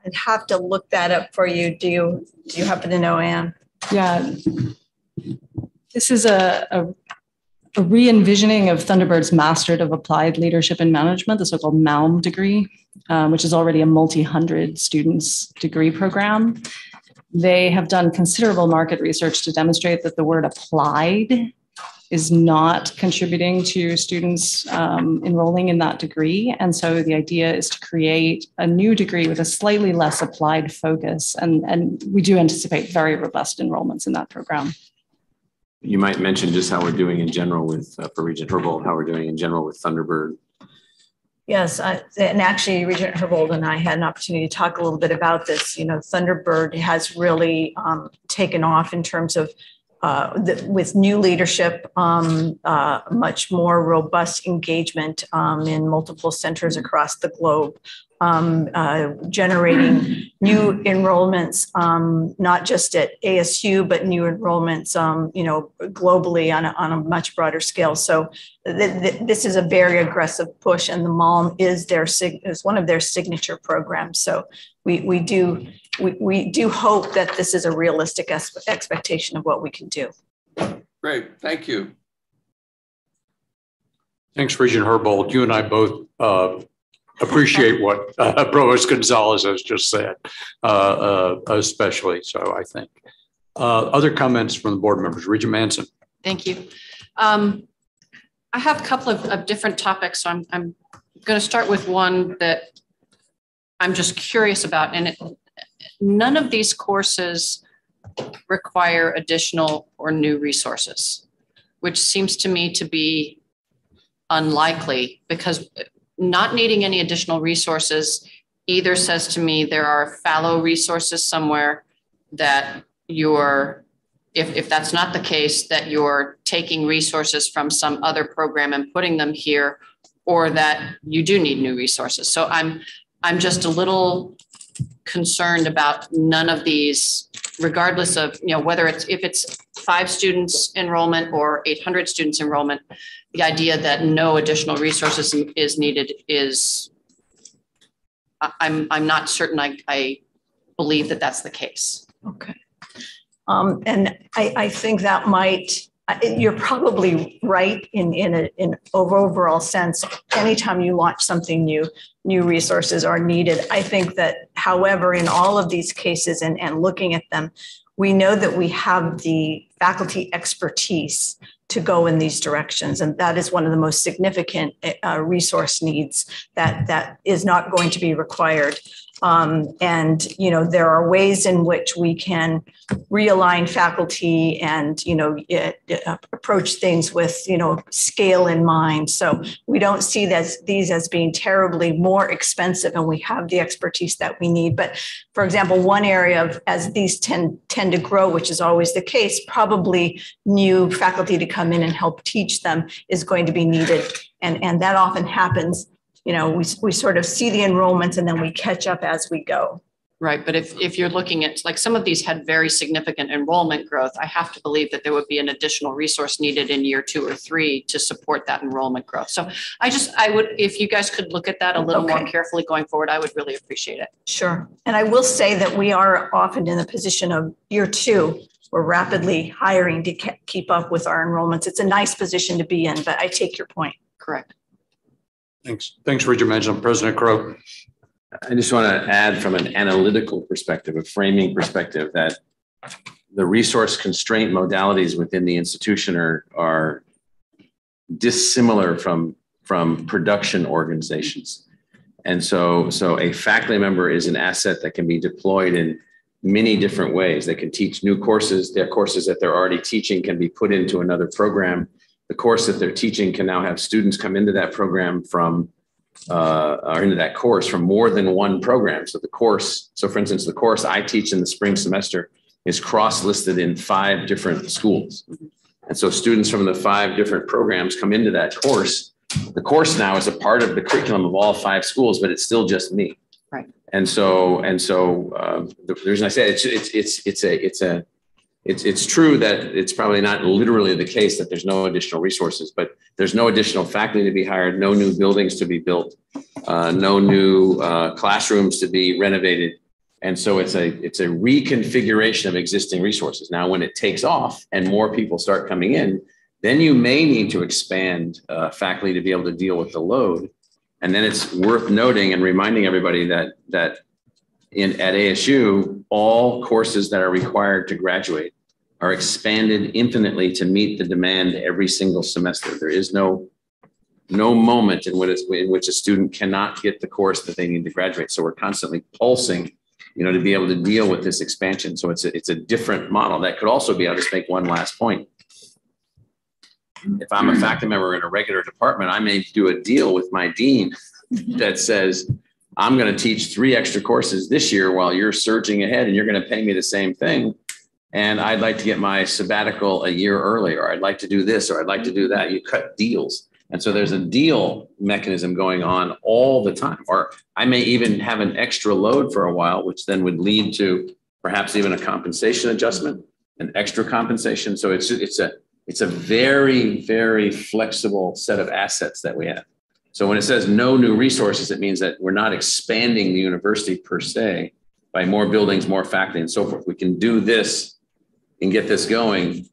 I'd have to look that up for you. Do you happen to know, Anne? Yeah, this is a re-envisioning of Thunderbird's Master of Applied Leadership and Management, the so-called MALM degree, which is already a multi-hundred students degree program. They have done considerable market research to demonstrate that the word applied is not contributing to students enrolling in that degree. And so the idea is to create a new degree with a slightly less applied focus. And we do anticipate very robust enrollments in that program. You might mention just how we're doing in general with, for Regent Herbold, how we're doing in general with Thunderbird. Yes, and actually Regent Herbold and I had an opportunity to talk a little bit about this. You know, Thunderbird has really taken off in terms of with new leadership, much more robust engagement in multiple centers across the globe, generating new enrollments, not just at ASU, but new enrollments, globally on a much broader scale. So this is a very aggressive push, and the MALM is one of their signature programs. So we do hope that this is a realistic expectation of what we can do. Great, thank you. Thanks, Regent Herbold. You and I both appreciate what Provost Gonzalez has just said, especially. So I think other comments from the board members. Regent Manson. Thank you. I have a couple of different topics. So I'm going to start with one that I'm just curious about. And none of these courses require additional or new resources, which seems to me to be unlikely, because not needing any additional resources either says to me there are fallow resources somewhere that you're, if that's not the case, that you're taking resources from some other program and putting them here, or that you do need new resources. So I'm just a little concerned about none of these, regardless of, whether if it's 5 students enrollment or 800 students enrollment. The idea that no additional resources is needed is, I'm not certain I believe that that's the case. Okay. And I think that you're probably right in an overall sense. Anytime you launch something new resources are needed. I think that, however, in all of these cases and looking at them, we know that we have the faculty expertise to go in these directions. And that is one of the most significant resource needs that is not going to be required. And, there are ways in which we can realign faculty and, approach things with, scale in mind. So we don't see these as being terribly more expensive, and we have the expertise that we need. But for example, one area as these tend to grow, which is always the case, probably new faculty to come in and help teach them is going to be needed. And that often happens. We sort of see the enrollments and then we catch up as we go. Right. But if you're looking at, like, some of these had very significant enrollment growth, I have to believe that there would be an additional resource needed in year 2 or 3 to support that enrollment growth. So I would, if you guys could look at that a little more carefully going forward, I would really appreciate it. Sure. And I will say that we are often in the position of year 2. We're rapidly hiring to keep up with our enrollments. It's a nice position to be in, but I take your point. Correct. Thanks, Regent Manchin. President Crow. I just want to add, from an analytical perspective, a framing perspective, that the resource constraint modalities within the institution are dissimilar from production organizations. And so a faculty member is an asset that can be deployed in many different ways. They can teach new courses. Their courses that they're already teaching can be put into another program. The course that they're teaching can now have students come into that program or into that course from more than one program. So for instance, the course I teach in the spring semester is cross-listed in 5 different schools. And so students from the 5 different programs come into that course. The course now is a part of the curriculum of all 5 schools, but it's still just me. Right. And so the reason I say it's true that it's probably not literally the case that there's no additional resources, but there's no additional faculty to be hired, no new buildings to be built, no new classrooms to be renovated. And so it's a reconfiguration of existing resources. Now, when it takes off and more people start coming in, then you may need to expand faculty to be able to deal with the load. And then it's worth noting and reminding everybody that at ASU, all courses that are required to graduate are expanded infinitely to meet the demand every single semester. There is no moment in which a student cannot get the course that they need to graduate. So we're constantly pulsing, to be able to deal with this expansion. So it's a different model. That could also be, I'll just make one last point. If I'm a faculty member in a regular department, I may do a deal with my dean that says, I'm going to teach 3 extra courses this year while you're surging ahead, and you're going to pay me the same thing. And I'd like to get my sabbatical a year early, or I'd like to do this, or I'd like to do that. You cut deals. And so there's a deal mechanism going on all the time. Or I may even have an extra load for a while, which then would lead to perhaps even a compensation adjustment, an extra compensation. So it's a very, very flexible set of assets that we have. So when it says no new resources, it means that we're not expanding the university per se by more buildings, more faculty, and so forth. We can do this and get this going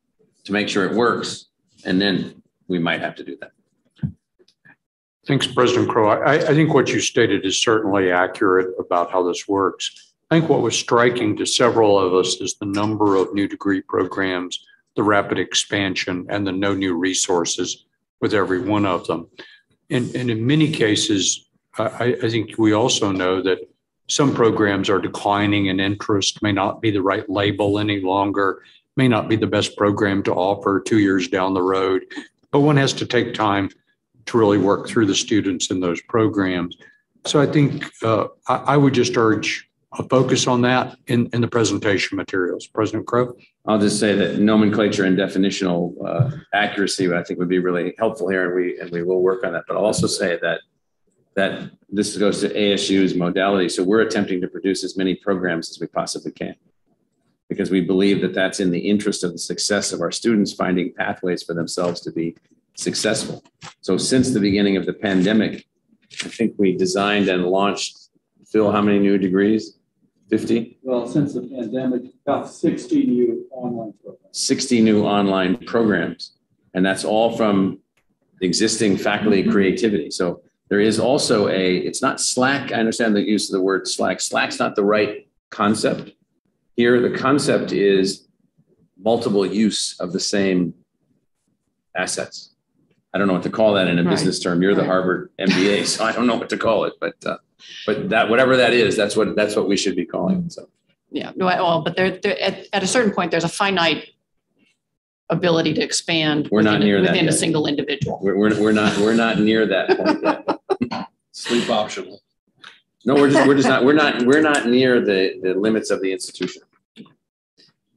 to make sure it works, and then we might have to do that. Thanks, President Crow. I think what you stated is certainly accurate about how this works. I think what was striking to several of us is the number of new degree programs, the rapid expansion, and the no new resources with every one of them. And in many cases, I think we also know that some programs are declining in interest, may not be the right label any longer, may not be the best program to offer 2 years down the road, but one has to take time to really work through the students in those programs. So I think I would just urge a focus on that in the presentation materials. President Crow? I'll just say that nomenclature and definitional accuracy, I think, would be really helpful here, and we will work on that. But I'll also say that this goes to ASU's modality. So we're attempting to produce as many programs as we possibly can, because we believe that that's in the interest of the success of our students finding pathways for themselves to be successful. So since the beginning of the pandemic, I think we designed and launched, Phil, how many new degrees? 50? Well, since the pandemic, about 60 new online programs. 60 new online programs. And that's all from existing faculty creativity. So there is also it's not slack. I understand the use of the word slack. Slack's not the right concept. Here, the concept is multiple use of the same assets. I don't know what to call that in a business term. You're the Harvard MBA, so I don't know what to call it, but that, whatever that is, that's what we should be calling it. So yeah, well, but there at a certain point, there's a finite ability to expand. We're not near that within yet. A single individual. We're not near that point yet. Sleep optional. No, we're not near the limits of the institution.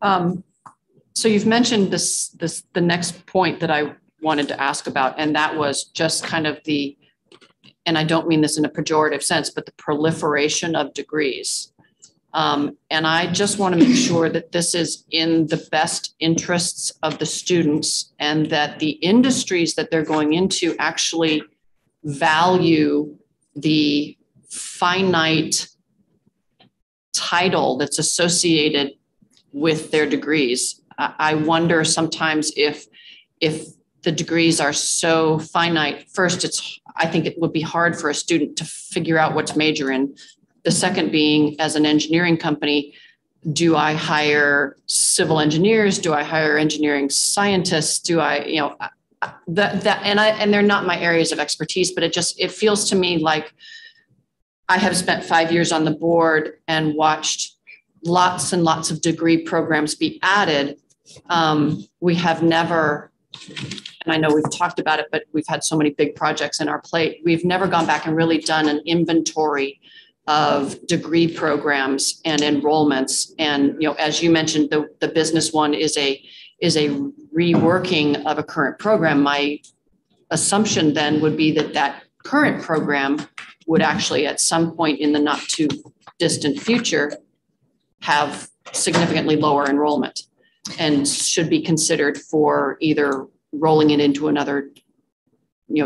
So you've mentioned the next point that I wanted to ask about, and that was just kind of and I don't mean this in a pejorative sense, but the proliferation of degrees. And I just want to make sure that this is in the best interests of the students, and that the industries that they're going into actually value the finite title that's associated with their degrees. I wonder sometimes if the degrees are so finite. First, I think it would be hard for a student to figure out what to major in. The second being, as an engineering company, do I hire civil engineers? Do I hire engineering scientists? Do I, and they're not my areas of expertise, but it feels to me like I have spent 5 years on the board and watched lots and lots of degree programs be added. We have never, and I know we've talked about it, but we've had so many big projects in our plate. We've never gone back and really done an inventory of degree programs and enrollments. And, as you mentioned, the business one is a reworking of a current program. My assumption then would be that current program would actually at some point in the not too distant future have significantly lower enrollment and should be considered for either rolling it into another,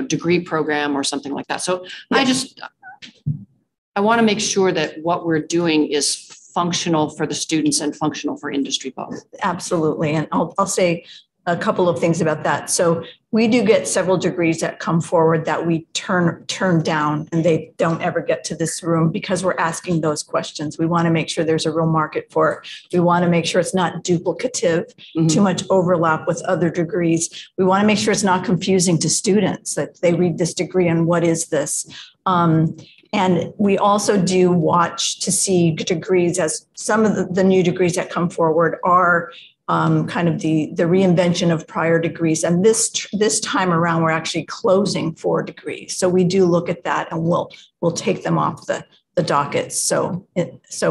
degree program or something like that. So I want to make sure that what we're doing is functional for the students and functional for industry both. Absolutely. And I'll say a couple of things about that. So we do get several degrees that come forward that we turn down, and they don't ever get to this room because we're asking those questions. We want to make sure there's a real market for it. We want to make sure it's not duplicative, too much overlap with other degrees. We want to make sure it's not confusing to students, that they read this degree and what is this? And we also do watch to see degrees, as some of the new degrees that come forward are kind of the reinvention of prior degrees. And this time around, we're actually closing 4 degrees. So we do look at that, and we'll take them off the docket. So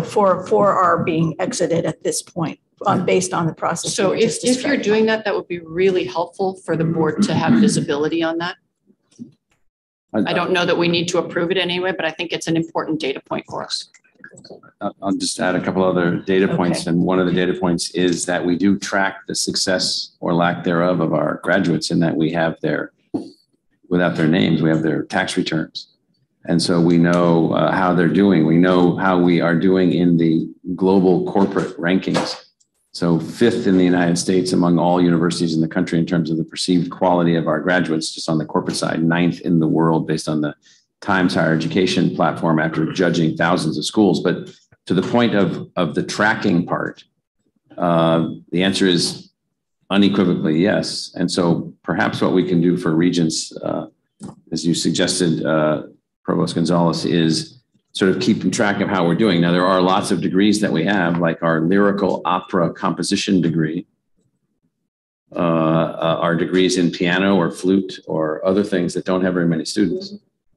4 are being exited at this point based on the process. So if you're doing that, that would be really helpful for the board to have visibility on that. I don't know that we need to approve it anyway, but I think it's an important data point for us. I'll just add a couple other data points. Okay. And one of the data points is that we do track the success or lack thereof of our graduates, in that we have without their names, we have their tax returns. And so we know how they're doing. We know how we are doing in the global corporate rankings. So 5th in the United States among all universities in the country in terms of the perceived quality of our graduates, just on the corporate side, 9th in the world based on the Times Higher Education platform after judging thousands of schools. But to the point of the tracking part, the answer is Unequivocally, yes. And so perhaps what we can do for Regents, as you suggested, Provost Gonzalez, is sort of keeping track of how we're doing. Now, there are lots of degrees that we have, like our lyrical opera composition degree, our degrees in piano or flute or other things that don't have very many students.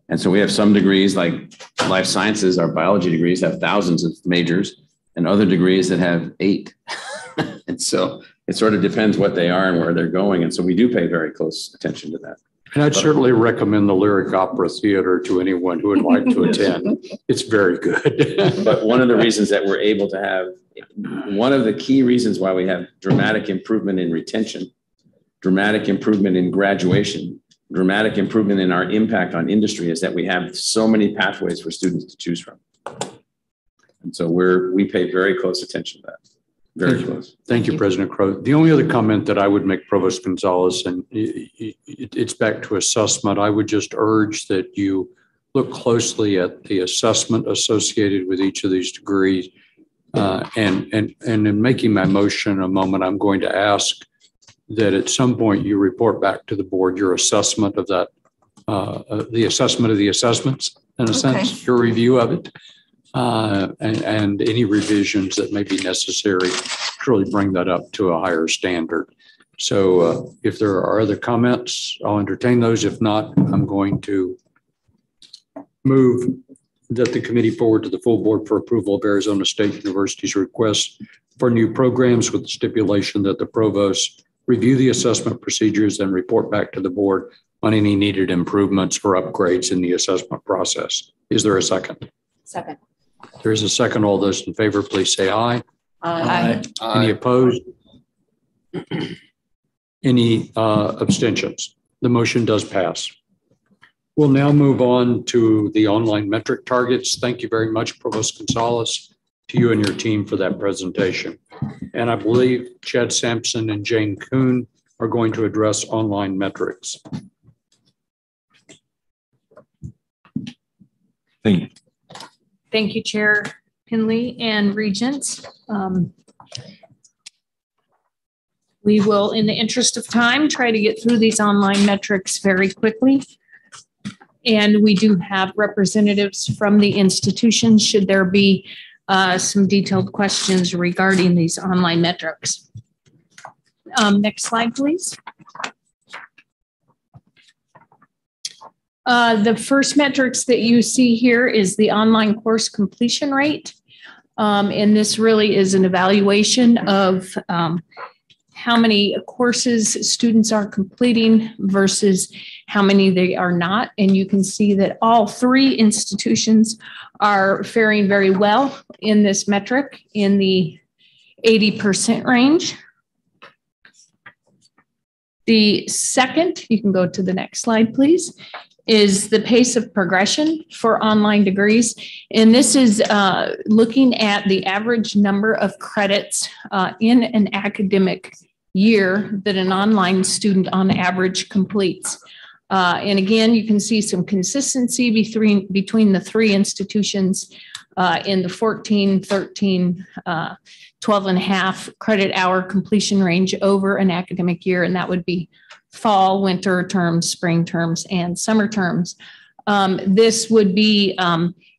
And so we have some degrees like life sciences, our biology degrees have thousands of majors, and other degrees that have 8. And so it sort of depends what they are and where they're going. And so we do pay very close attention to that. And I'd certainly recommend the Lyric Opera Theater to anyone who would like to attend. It's very good. But one of the reasons that we're able to have, one of the key reasons why we have dramatic improvement in retention, dramatic improvement in graduation, dramatic improvement in our impact on industry is that we have so many pathways for students to choose from. And so we pay very close attention to that. Very close. Thank you, President Crow. The only other comment that I would make, Provost Gonzalez, and it's back to assessment. I would just urge that you look closely at the assessment associated with each of these degrees. And in making my motion in a moment, I'm going to ask that at some point you report back to the board your assessment of that, the assessment of the assessments, in a sense, your review of it. And any revisions that may be necessary to really bring that up to a higher standard. So if there are other comments, I'll entertain those. If not, I'm going to move that the committee forward to the full board for approval of Arizona State University's request for new programs with the stipulation that the provost review the assessment procedures and report back to the board on any needed improvements or upgrades in the assessment process. Is there a second? Second. There is a second. All those in favor, please say aye. Aye. Any opposed? Any abstentions? The motion does pass. We'll now move on to the online metric targets. Thank you very much, Provost Gonzalez, to you and your team for that presentation. And I believe Chad Sampson and Jane Kuhn are going to address online metrics. Thank you. Thank you, Chair Pinley and Regents. We will, in the interest of time, try to get through these online metrics very quickly. And we do have representatives from the institutions should there be some detailed questions regarding these online metrics. Next slide, please. The first metrics that you see here is the online course completion rate. And this really is an evaluation of how many courses students are completing versus how many they are not. And you can see that all 3 institutions are faring very well in this metric in the 80% range. The second, you can go to the next slide, please, is the pace of progression for online degrees. And this is looking at the average number of credits in an academic year that an online student on average completes. And again, you can see some consistency between the 3 institutions in the 14, 13, 12 and a half credit hour completion range over an academic year. And that would be fall, winter terms, spring terms, and summer terms. This would be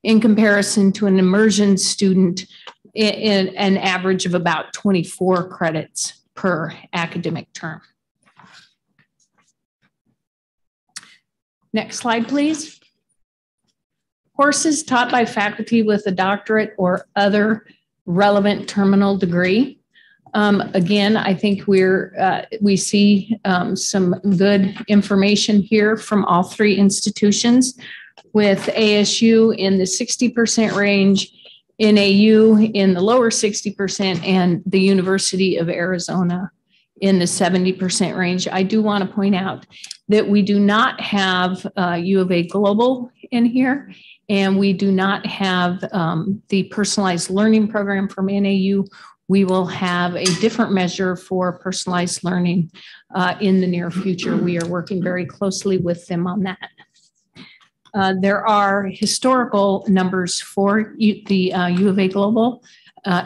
in comparison to an immersion student in an average of about 24 credits per academic term. Next slide, please. Courses taught by faculty with a doctorate or other relevant terminal degree. Again, I think we see some good information here from all 3 institutions, with ASU in the 60% range, NAU in the lower 60%, and the University of Arizona in the 70% range. I do want to point out that we do not have U of A Global in here, and we do not have the personalized learning program from NAU. We will have a different measure for personalized learning in the near future. We are working very closely with them on that. There are historical numbers for the U of A Global.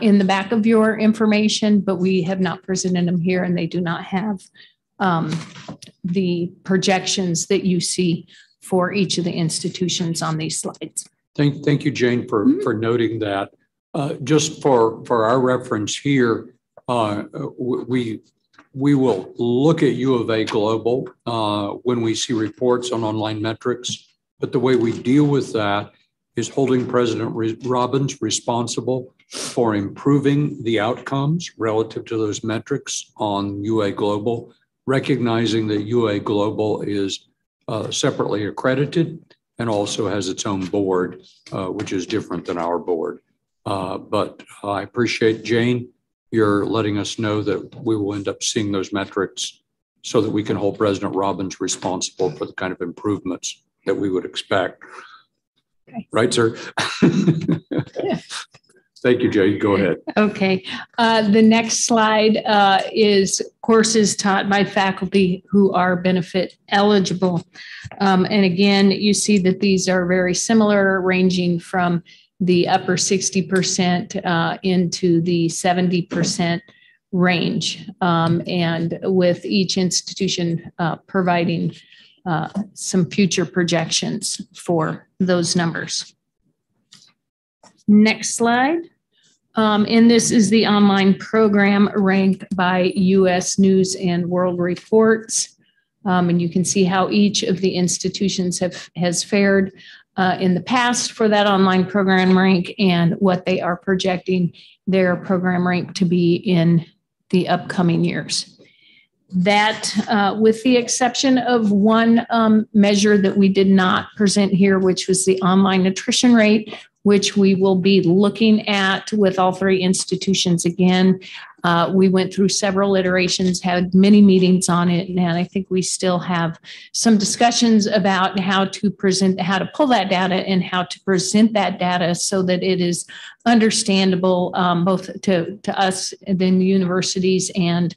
in the back of your information, but we have not presented them here, and they do not have the projections that you see for each of the institutions on these slides. Thank you, Jane, for noting that. Just for our reference here, we will look at U of A Global when we see reports on online metrics, but the way we deal with that is holding President Robbins responsible for improving the outcomes relative to those metrics on UA Global, recognizing that UA Global is separately accredited and also has its own board, which is different than our board. But I appreciate, Jane, you're letting us know that we will end up seeing those metrics so that we can hold President Robbins responsible for the kind of improvements that we would expect. Okay. Right, sir? Yeah. Thank you, Jane. Go ahead. Okay. The next slide is courses taught by faculty who are benefit eligible. And again, you see that these are very similar, ranging from the upper 60% into the 70% range. And with each institution providing some future projections for those numbers. Next slide. And this is the online program ranked by U.S. News and World Reports. And you can see how each of the institutions has fared in the past for that online program rank and what they are projecting their program rank to be in the upcoming years. That, with the exception of one measure that we did not present here, which was the online attrition rate, which we will be looking at with all three institutions again. We went through several iterations, had many meetings on it, and I think we still have some discussions about how to pull that data and how to present that data so that it is understandable both to us, then the universities, and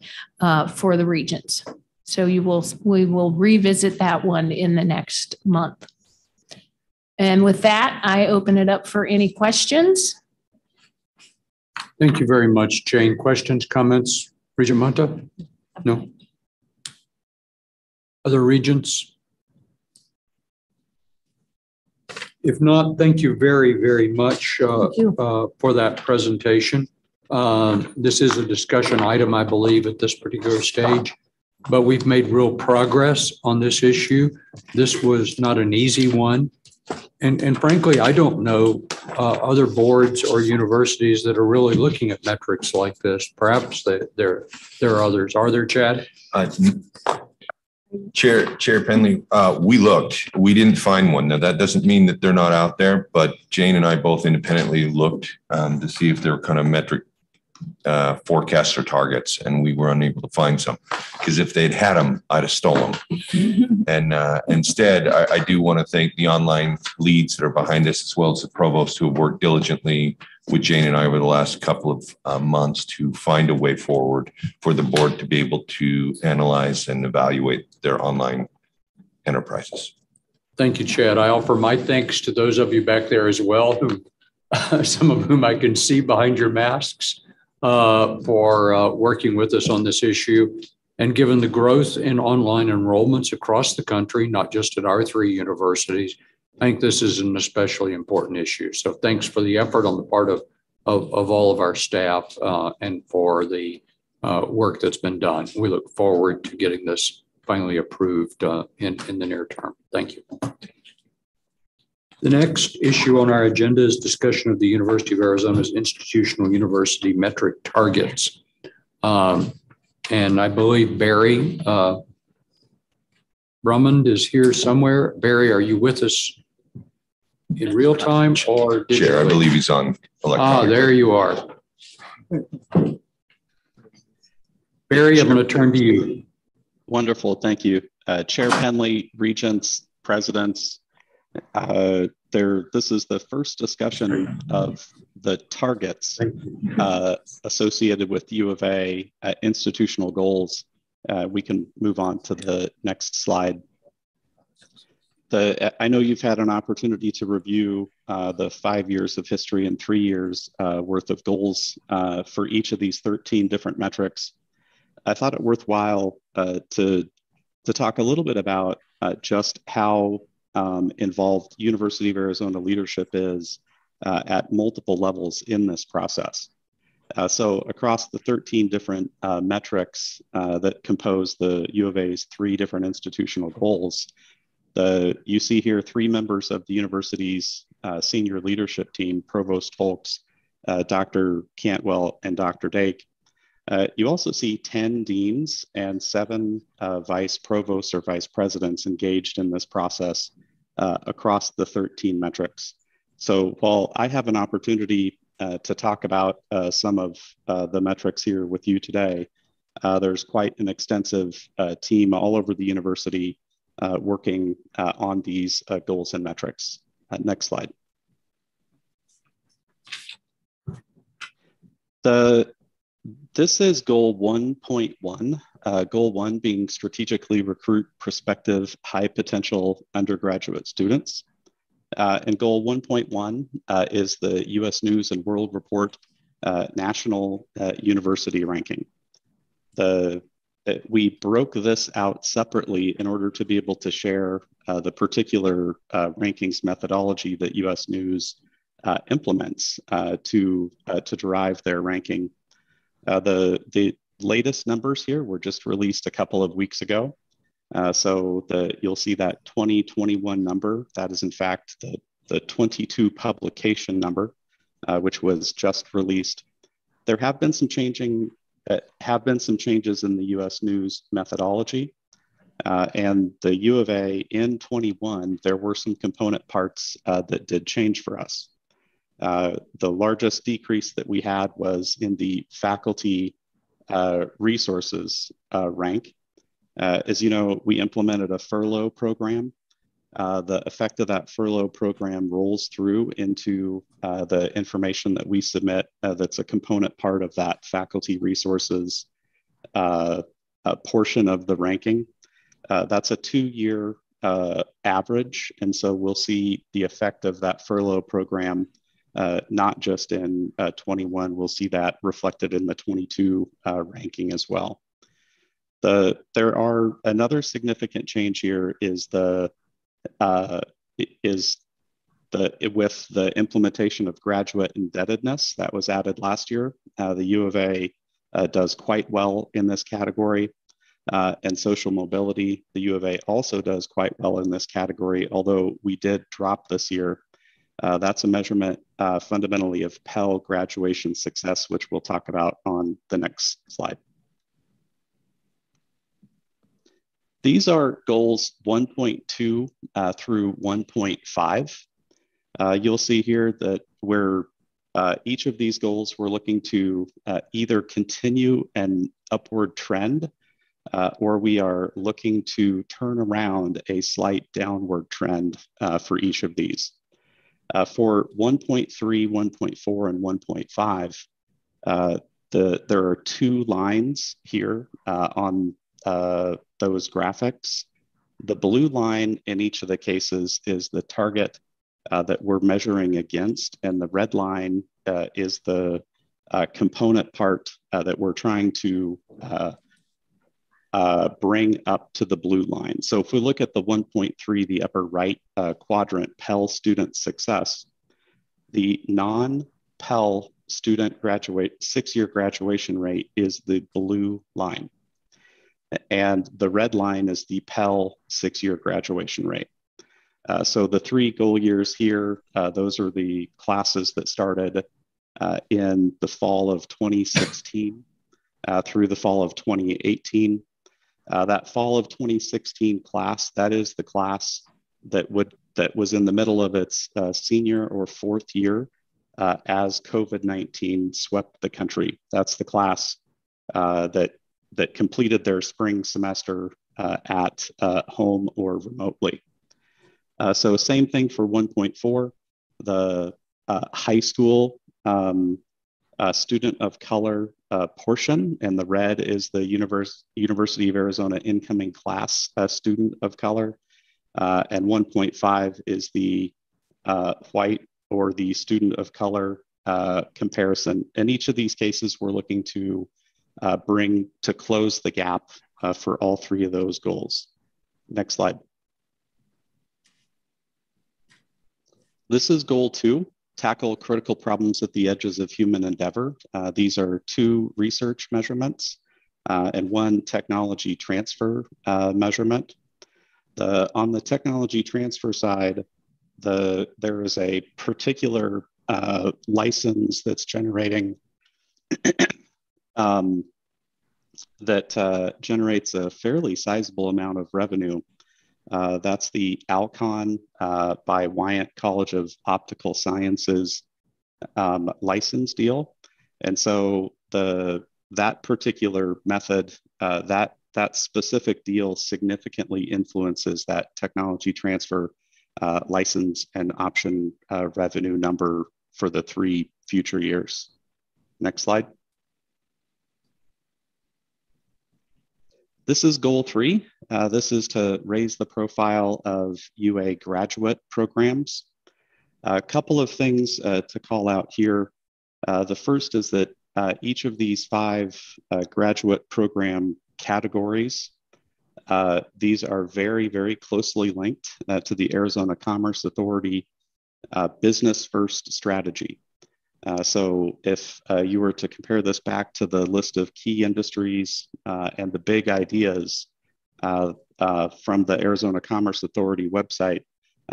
for the regions. So we will revisit that one in the next month. And with that, I open it up for any questions. Thank you very much, Jane. Questions, comments? Regent Munta? No? Other regents? If not, thank you very, very much for that presentation. This is a discussion item, I believe, at this particular stage, but we've made real progress on this issue. This was not an easy one. And frankly, I don't know other boards or universities that are really looking at metrics like this. Perhaps there are others. Are there, Chad? Chair Penley, we looked. We didn't find one. Now, that doesn't mean that they're not out there, but Jane and I both independently looked to see if there were kind of metric forecasts or targets, and we were unable to find some, because if they'd had them, I'd have stolen them. And instead, I do want to thank the online leads that are behind this, as well as the provost, who have worked diligently with Jane and I over the last couple of months to find a way forward for the board to be able to analyze and evaluate their online enterprises. Thank you, Chad. I offer my thanks to those of you back there as well, who some of whom I can see behind your masks, for working with us on this issue. And given the growth in online enrollments across the country, not just at our three universities, I think this is an especially important issue. So thanks for the effort on the part of all of our staff and for the work that's been done. We look forward to getting this finally approved in the near term. Thank you. The next issue on our agenda is discussion of the University of Arizona's institutional university metric targets. And I believe Barry Drummond is here somewhere. Barry, are you with us in real time or? Chair, I believe he's on electronic. There you are. Barry, I'm going to turn to you. Wonderful, thank you. Chair Penley, regents, presidents, this is the first discussion of the targets associated with U of A institutional goals. We can move on to the next slide. I know you've had an opportunity to review the 5 years of history and 3 years worth of goals for each of these 13 different metrics. I thought it worthwhile to talk a little bit about just how involved University of Arizona leadership is at multiple levels in this process. So across the 13 different metrics that compose the U of A's 3 different institutional goals, you see here 3 members of the university's senior leadership team, Provost Folks, Dr. Cantwell, and Dr. Dake. You also see 10 deans and 7 vice provosts or vice presidents engaged in this process across the 13 metrics. So while I have an opportunity to talk about some of the metrics here with you today, there's quite an extensive team all over the university working on these goals and metrics. Next slide. This is goal 1.1, goal 1 being strategically recruit prospective high potential undergraduate students. And goal 1.1 is the US News and World Report National University Ranking. We broke this out separately in order to be able to share the particular rankings methodology that US News implements to derive their ranking. The latest numbers here were just released a couple of weeks ago. So you'll see that 2021 number, that is in fact the 22 publication number, which was just released. There have been some changes in the US News methodology. And the U of A in 21, there were some component parts that did change for us. The largest decrease that we had was in the faculty resources rank. As you know, we implemented a furlough program. The effect of that furlough program rolls through into the information that we submit that's a component part of that faculty resources portion of the ranking. That's a 2-year average. And so we'll see the effect of that furlough program, not just in 21, we'll see that reflected in the 22 ranking as well. There are another significant change here is with the implementation of graduate indebtedness that was added last year. The U of A does quite well in this category. And social mobility, the U of A also does quite well in this category, although we did drop this year. That's a measurement fundamentally of Pell graduation success, which we'll talk about on the next slide. These are goals 1.2 through 1.5. You'll see here that each of these goals, we're looking to either continue an upward trend or we are looking to turn around a slight downward trend for each of these. For 1.3, 1.4, and 1.5, there are 2 lines here on those graphics. The blue line in each of the cases is the target that we're measuring against, and the red line is the component part that we're trying to bring up to the blue line. So if we look at the 1.3, the upper right quadrant, Pell student success, the non-Pell student 6-year graduation rate is the blue line. And the red line is the Pell 6-year graduation rate. So the 3 goal years here, those are the classes that started in the fall of 2016 through the fall of 2018. That fall of 2016 class, that is the class that was in the middle of its senior or 4th year as COVID-19 swept the country. That's the class that completed their spring semester at home or remotely. So same thing for 1.4, the high school student of color portion, and the red is the University of Arizona incoming class student of color. and 1.5 is the white or the student of color comparison. In each of these cases, we're looking to bring to close the gap for all three of those goals. Next slide. This is goal 2, tackle critical problems at the edges of human endeavor. These are 2 research measurements and 1 technology transfer measurement. On the technology transfer side, there is a particular license that's generating that generates a fairly sizable amount of revenue. That's the Alcon by Wyant College of Optical Sciences license deal. And so that particular method, that specific deal significantly influences that technology transfer license and option revenue number for the 3 future years. Next slide. This is goal 3. This is to raise the profile of UA graduate programs. A couple of things to call out here. The first is that each of these 5 graduate program categories, these are very, very closely linked to the Arizona Commerce Authority business first strategy. So if you were to compare this back to the list of key industries and the big ideas from the Arizona Commerce Authority website,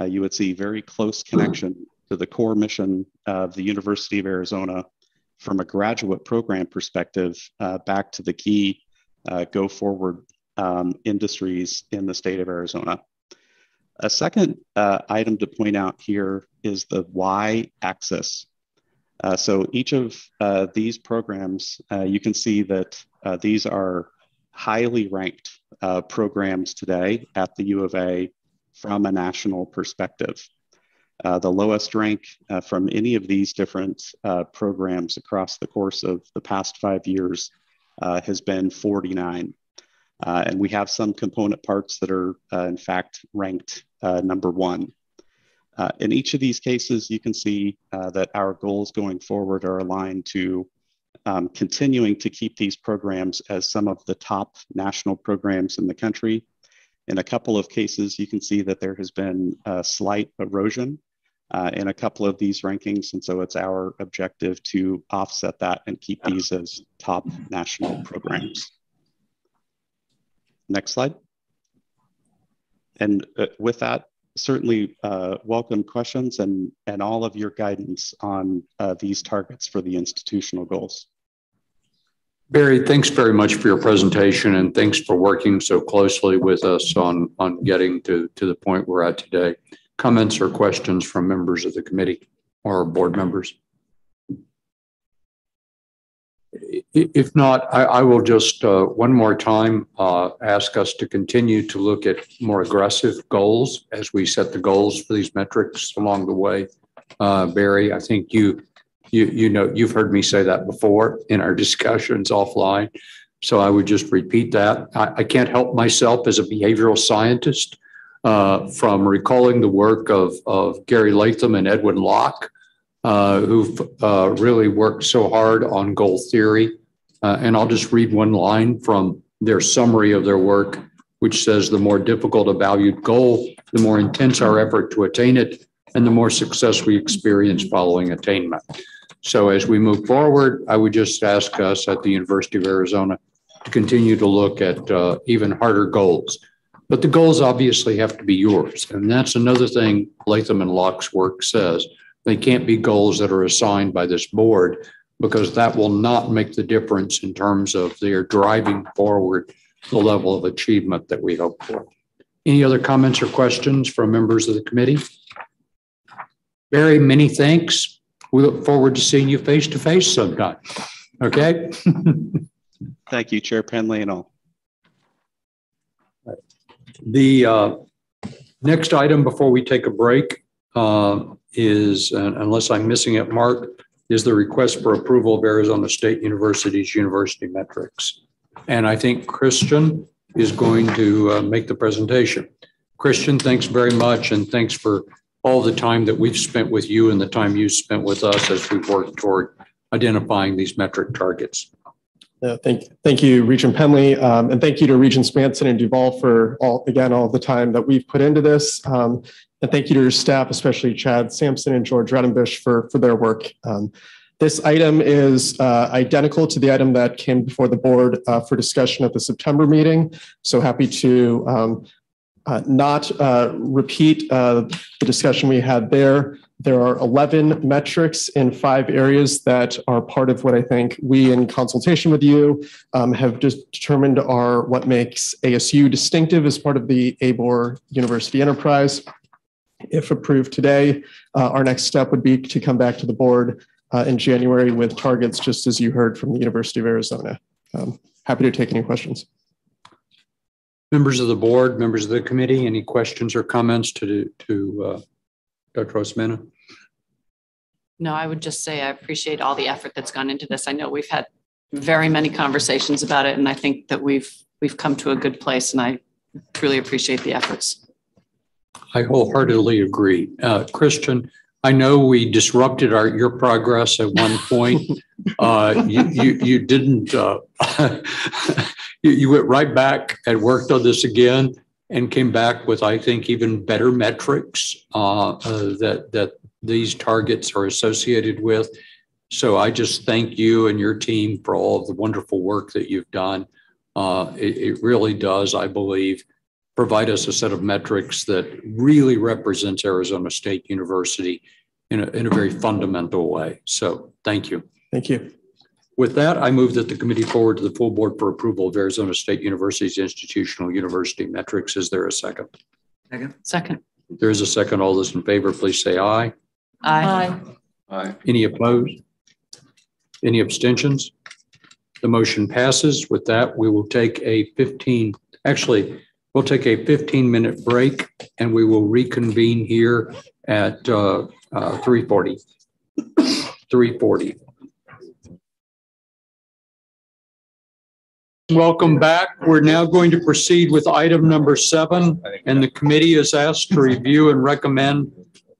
you would see very close connection to the core mission of the University of Arizona from a graduate program perspective back to the key go forward industries in the state of Arizona. A second item to point out here is the Y axis. So each of these programs, you can see that these are highly ranked programs today at the U of A from a national perspective. The lowest rank from any of these different programs across the course of the past 5 years has been 49. And we have some component parts that are in fact ranked number 1. In each of these cases, you can see that our goals going forward are aligned to continuing to keep these programs as some of the top national programs in the country. In a couple of cases, you can see that there has been a slight erosion in a couple of these rankings. And so it's our objective to offset that and keep these as top national programs. Next slide. And with that, certainly welcome questions and all of your guidance on these targets for the institutional goals. Barry, thanks very much for your presentation, and thanks for working so closely with us on getting to the point we're at today. Comments or questions from members of the committee or board members? If not, I will just one more time ask us to continue to look at more aggressive goals as we set the goals for these metrics along the way. Barry, I think you know, you've heard me say that before in our discussions offline. So I would just repeat that. I can't help myself as a behavioral scientist from recalling the work of Gary Latham and Edwin Locke, who've really worked so hard on goal theory. And I'll just read one line from their summary of their work, which says, the more difficult a valued goal, the more intense our effort to attain it, and the more success we experience following attainment. So as we move forward, I would just ask us at the University of Arizona to continue to look at even harder goals. But the goals obviously have to be yours. And that's another thing Latham and Locke's work says. They can't be goals that are assigned by this board, because that will not make the difference in terms of their driving forward the level of achievement that we hope for. Any other comments or questions from members of the committee? Barry, many thanks. We look forward to seeing you face to face sometime. Okay. Thank you, Chair Penley and all. The next item before we take a break is, unless I'm missing it, Mark, is the request for approval of Arizona State University's university metrics. And I think Christian is going to make the presentation. Christian, thanks very much. And thanks for all the time that we've spent with you and the time you spent with us as we've worked toward identifying these metric targets. Thank you, Regent Penley, and thank you to Regents Manson and Duval for all the time that we've put into this. And thank you to your staff, especially Chad Sampson and George Redenbush for their work. This item is identical to the item that came before the board for discussion at the September meeting. So happy to not repeat the discussion we had there. There are 11 metrics in 5 areas that are part of what I think we, in consultation with you, have just determined are what makes ASU distinctive as part of the ABOR University enterprise. If approved today, our next step would be to come back to the board in January with targets, just as you heard from the University of Arizona. Happy to take any questions. Members of the board, members of the committee, any questions or comments to Dr. Osmena? No, I would just say I appreciate all the effort that's gone into this. I know we've had very many conversations about it, and I think that we've come to a good place, and I truly appreciate the efforts. I wholeheartedly agree. Christian, I know we disrupted your progress at one point. You didn't, you went right back and worked on this again and came back with, I think, even better metrics that these targets are associated with. So I just thank you and your team for all of the wonderful work that you've done. It really does, I believe, provide us a set of metrics that really represents Arizona State University in a very fundamental way. So thank you. Thank you. With that, I move that the committee forward to the full board for approval of Arizona State University's institutional university metrics. Is there a second? Second. There is a second. All those in favor, please say aye. Aye. Aye. Any opposed? Any abstentions? The motion passes. With that, we will take a 15-minute break, and we will reconvene here at 3:40. 3:40. Welcome back. We're now going to proceed with item number 7, and the committee is asked to review and recommend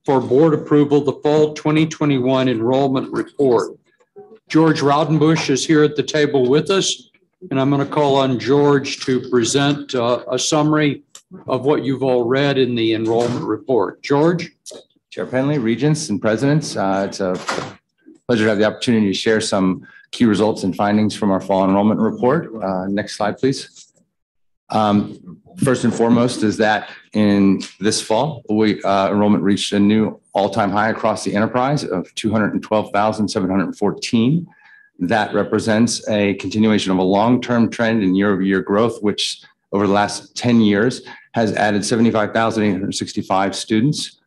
for board approval the fall 2021 enrollment report. George Raudenbush is here at the table with us, and I'm going to call on George to present a summary of what you've all read in the enrollment report. George? Chair Penley, regents and presidents, it's a pleasure to have the opportunity to share some key results and findings from our fall enrollment report. Next slide, please. First and foremost is that in this fall, enrollment reached a new all-time high across the enterprise of 212,714. That represents a continuation of a long-term trend in year-over-year growth, which over the last 10 years has added 75,865 students,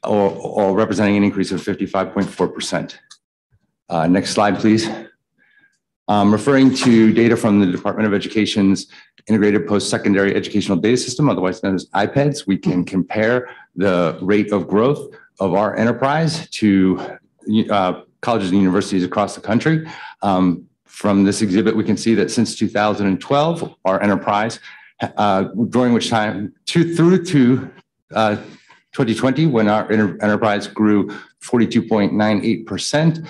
or representing an increase of 55.4%. Next slide, please. Referring to data from the Department of Education's Integrated Post-Secondary Educational Data System, otherwise known as IPEDS, we can compare the rate of growth of our enterprise to colleges and universities across the country. From this exhibit, we can see that since 2012, our enterprise, during which time through to 2020, when our enterprise grew 42.98%,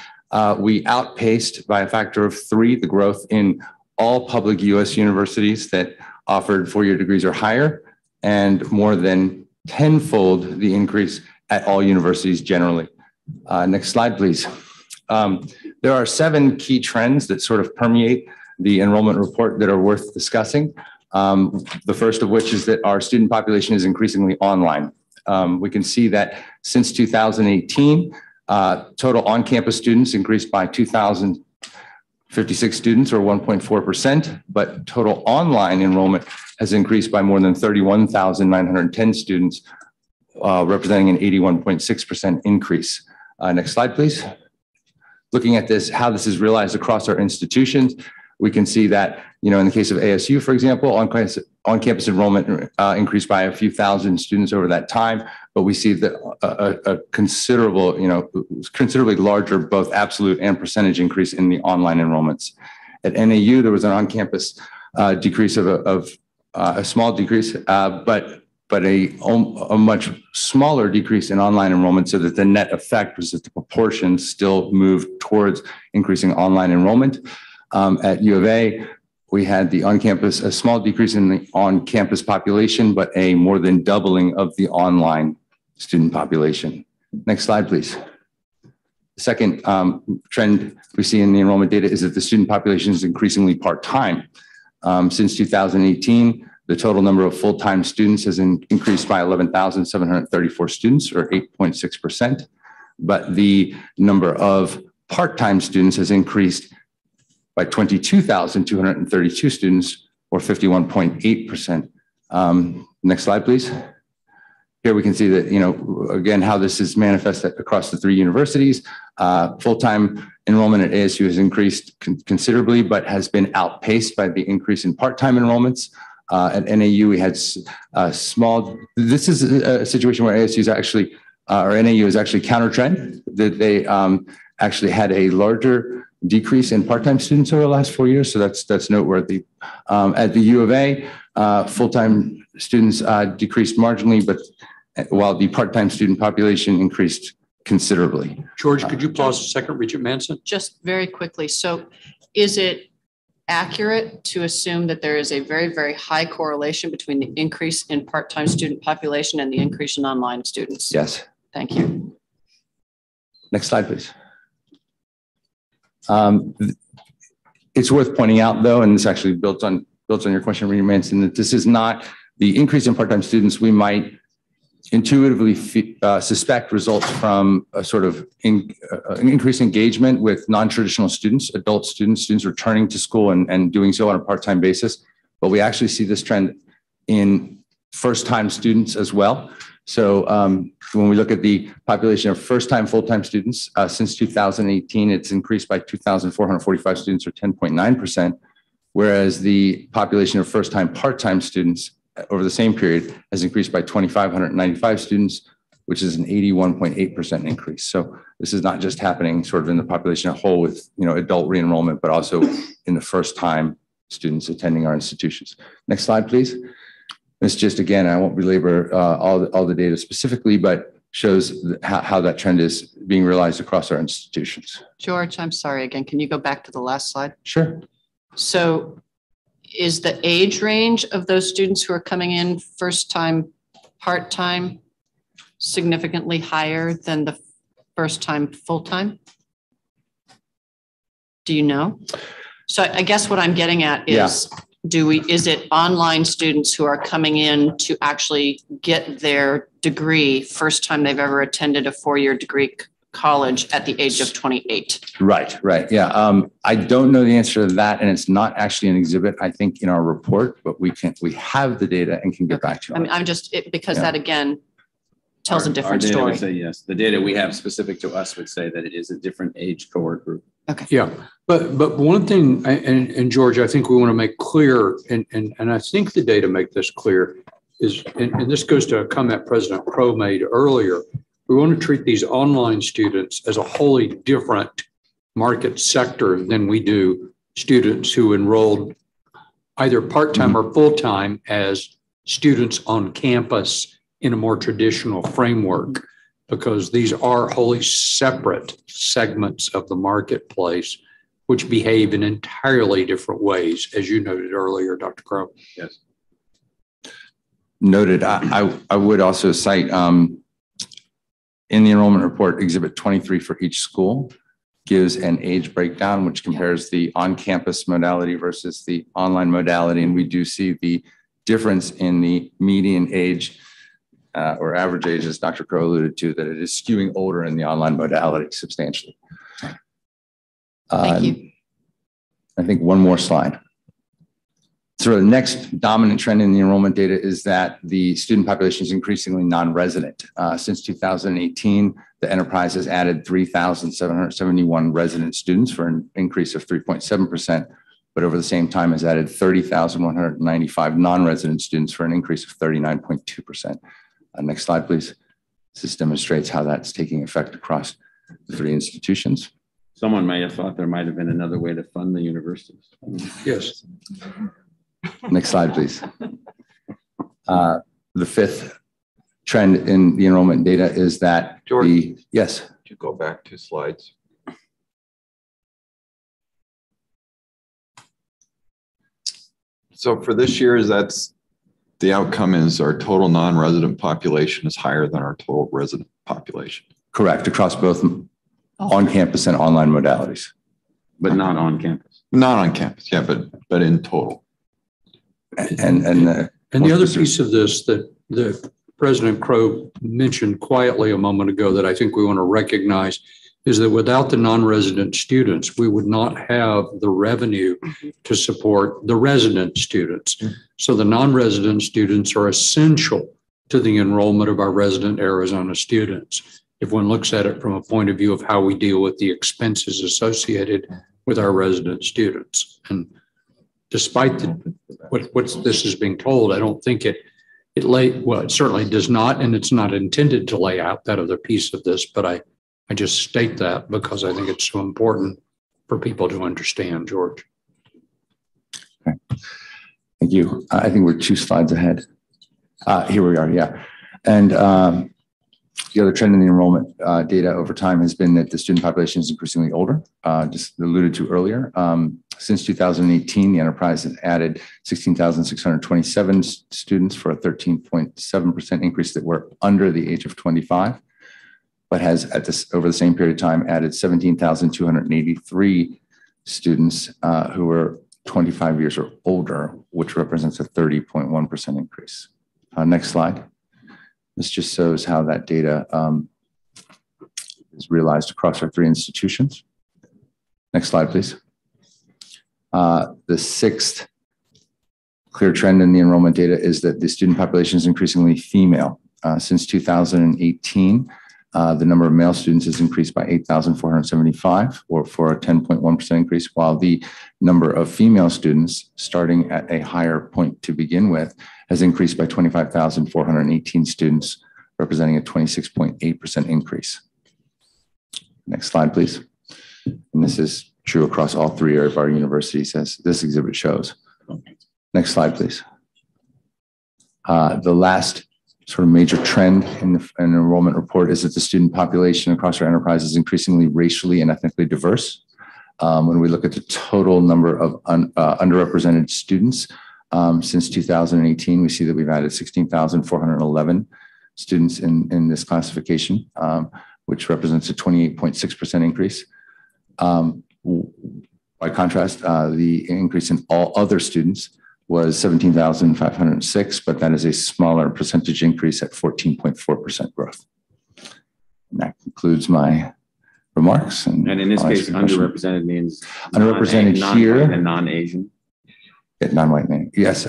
we outpaced by a factor of 3 the growth in all public U.S. universities that offered 4-year degrees or higher, and more than tenfold the increase at all universities generally. Next slide, please. There are 7 key trends that sort of permeate the enrollment report that are worth discussing. The first of which is that our student population is increasingly online. We can see that since 2018, total on-campus students increased by 2,056 students, or 1.4%, but total online enrollment has increased by more than 31,910 students, representing an 81.6% increase. Next slide, please. Looking at this, how this is realized across our institutions, we can see that, in the case of ASU, for example, on-campus enrollment increased by a few thousand students over that time, but we see that a considerable, considerably larger, both absolute and percentage increase in the online enrollments. At NAU, there was an on-campus decrease of a small decrease, but but a much smaller decrease in online enrollment, so that the net effect was that the proportion still moved towards increasing online enrollment. At U of A, we had the on-campus, a small decrease in the on-campus population, but a more than doubling of the online student population. Next slide, please. The second trend we see in the enrollment data is that the student population is increasingly part-time. Since 2018, the total number of full-time students has increased by 11,734 students, or 8.6%. But the number of part-time students has increased by 22,232 students, or 51.8%. Next slide, please. Here we can see that, again, how this is manifested across the three universities. Full-time enrollment at ASU has increased considerably, but has been outpaced by the increase in part-time enrollments. At NAU, we had small, this is a situation where ASU is actually, or NAU is actually counter-trend, that they actually had a larger decrease in part-time students over the last 4 years. So that's noteworthy. At the U of A, full-time students decreased marginally, but while the part-time student population increased considerably. George, could you pause a second, Regent Manson? Just very quickly. So is it accurate to assume that there is a very, very high correlation between the increase in part-time student population and the increase in online students? Yes. Thank you. Next slide, please. It's worth pointing out, though, and this actually builds on your question, Regent Manson, that this is not the increase in part-time students we might intuitively suspect results from a sort of increased engagement with non-traditional students, adult students returning to school and doing so on a part-time basis. But we actually see this trend in first-time students as well. So when we look at the population of first-time full-time students, since 2018, it's increased by 2,445 students, or 10.9%, whereas the population of first-time part-time students over the same period has increased by 2,595 students, which is an 81.8% increase. So this is not just happening sort of in the population as a whole with adult re-enrollment, but also in the first-time students attending our institutions. Next slide, please. This just, again, I won't belabor all the data specifically, but shows how that trend is being realized across our institutions. George, I'm sorry again. Can you go back to the last slide? Sure. So is the age range of those students who are coming in first time, part-time significantly higher than the first time, full-time? Do you know? So I guess what I'm getting at is, is it online students who are coming in to actually get their degree first time they've ever attended a 4-year degree college at the age of 28? Right. Yeah. I don't know the answer to that. And it's not actually an exhibit, I think, in our report, but we have the data and can get back to you. I mean, I'm just, because that again tells a different our data story. Would say yes. The data we have specific to us would say that it is a different age cohort group. Okay. Yeah. But one thing, and George, I think we want to make clear, and I think the data make this clear, is, and this goes to a comment President Crow made earlier, we want to treat these online students as a wholly different market sector than we do students who enrolled either part-time or full-time as students on campus in a more traditional framework, because these are wholly separate segments of the marketplace which behave in entirely different ways, as you noted earlier, Dr. Crow. Yes. Noted. I would also cite in the enrollment report, Exhibit 23 for each school gives an age breakdown, which compares the on-campus modality versus the online modality. And we do see the difference in the median age or average age, as Dr. Crow alluded to, that it is skewing older in the online modality substantially. Thank you. I think one more slide. So the next dominant trend in the enrollment data is that the student population is increasingly non-resident. Since 2018, the enterprise has added 3,771 resident students for an increase of 3.7%, but over the same time has added 30,195 non-resident students for an increase of 39.2%. Next slide, please. This demonstrates how that's taking effect across the three institutions. Someone may have thought there might have been another way to fund the universities. Yes. Next slide, please. the fifth trend in the enrollment data is that yes. Could you go back 2 slides? So for this year, that's the outcome is our total non-resident population is higher than our total resident population. Correct, across both on-campus and online modalities. But not on campus. Not on campus, yeah, but in total. And the other piece of this that President Crow mentioned quietly a moment ago that I think we want to recognize is that without the non-resident students, we would not have the revenue to support the resident students. So the non-resident students are essential to the enrollment of our resident Arizona students. If one looks at it from a point of view of how we deal with the expenses associated with our resident students. And despite what this is being told, I don't think it certainly does not, and it's not intended to lay out that other piece of this, but I just state that because I think it's so important for people to understand, George. Okay. Thank you. I think we're 2 slides ahead. Here we are, yeah. And the other trend in the enrollment data over time has been that the student population is increasingly older, just alluded to earlier. Since 2018, the enterprise has added 16,627 students for a 13.7% increase that were under the age of 25. But has over the same period of time added 17,283 students who were 25 years or older, which represents a 30.1% increase. Next slide. This just shows how that data is realized across our 3 institutions. Next slide, please. The 6th clear trend in the enrollment data is that the student population is increasingly female. Since 2018, the number of male students has increased by 8,475, or for a 10.1% increase, while the number of female students, starting at a higher point to begin with, has increased by 25,418 students, representing a 26.8% increase. Next slide, please. And this is true across all 3 of our universities, as this exhibit shows. Next slide, please. The last sort of major trend in the enrollment report is that the student population across our enterprise is increasingly racially and ethnically diverse. When we look at the total number of underrepresented students since 2018, we see that we've added 16,411 students in this classification, which represents a 28.6% increase. By contrast, the increase in all other students was 17,506, but that is a smaller percentage increase at 14.4% growth. And that concludes my remarks. And in this case, underrepresented means underrepresented here and non-Asian. Yeah, non-white name. Yes.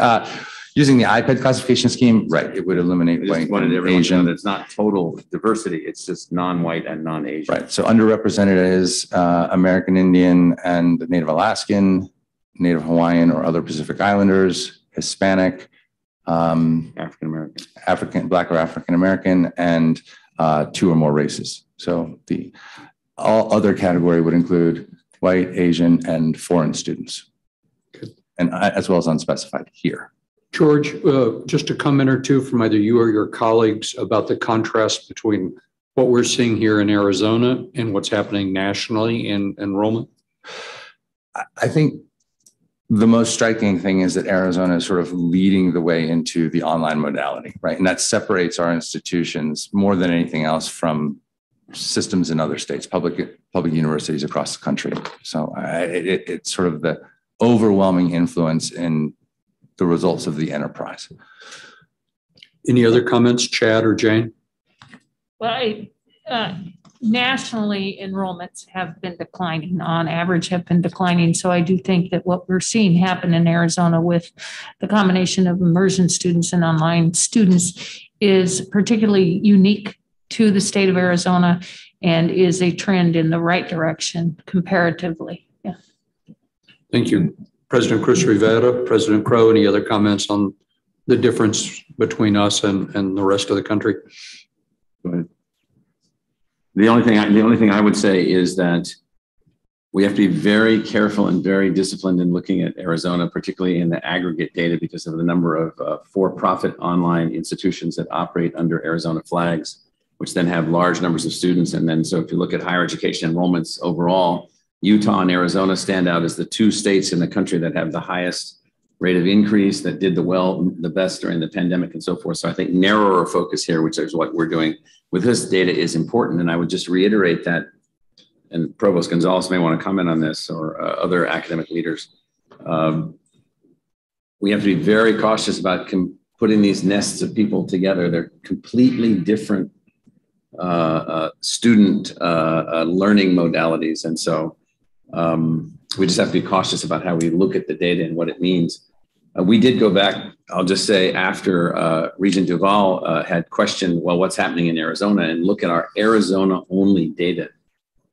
Using the IPED classification scheme, right, it would eliminate white and Asian. It's not total diversity. It's just non-white and non-Asian. Right. So underrepresented is American Indian and Native Alaskan, Native Hawaiian or other Pacific Islanders, Hispanic, African-American, Black or African-American, and 2 or more races. So the all other category would include white, Asian, and foreign students, and as well as unspecified here. George, just a comment or 2 from either you or your colleagues about the contrast between what we're seeing here in Arizona and what's happening nationally in enrollment. I think the most striking thing is that Arizona is sort of leading the way into the online modality, right? And that separates our institutions more than anything else from systems in other states, public universities across the country. So it's sort of the overwhelming influence in the results of the enterprise. Any other comments, Chad or Jane? Well, nationally, enrollments have been declining, on average have been declining. So I do think that what we're seeing happen in Arizona with the combination of immersion students and online students is particularly unique to the state of Arizona and is a trend in the right direction comparatively. Yeah. Thank you. President Cruz Rivera, President Crow, any other comments on the difference between us and the rest of the country? Go ahead. The only thing I would say is that we have to be very careful and very disciplined in looking at Arizona, particularly in the aggregate data, because of the number of for-profit online institutions that operate under Arizona flags, which then have large numbers of students. And then, so if you look at higher education enrollments overall, Utah and Arizona stand out as the two states in the country that have the highest rate of increase, that did the best during the pandemic and so forth. So I think narrower focus here, which is what we're doing with this data, is important. And I would just reiterate that, and Provost Gonzalez may want to comment on this, or other academic leaders. We have to be very cautious about putting these nests of people together. They're completely different student learning modalities. And so we just have to be cautious about how we look at the data and what it means. We did go back, I'll just say, after Regent Duval had questioned, well, what's happening in Arizona, and look at our Arizona only data.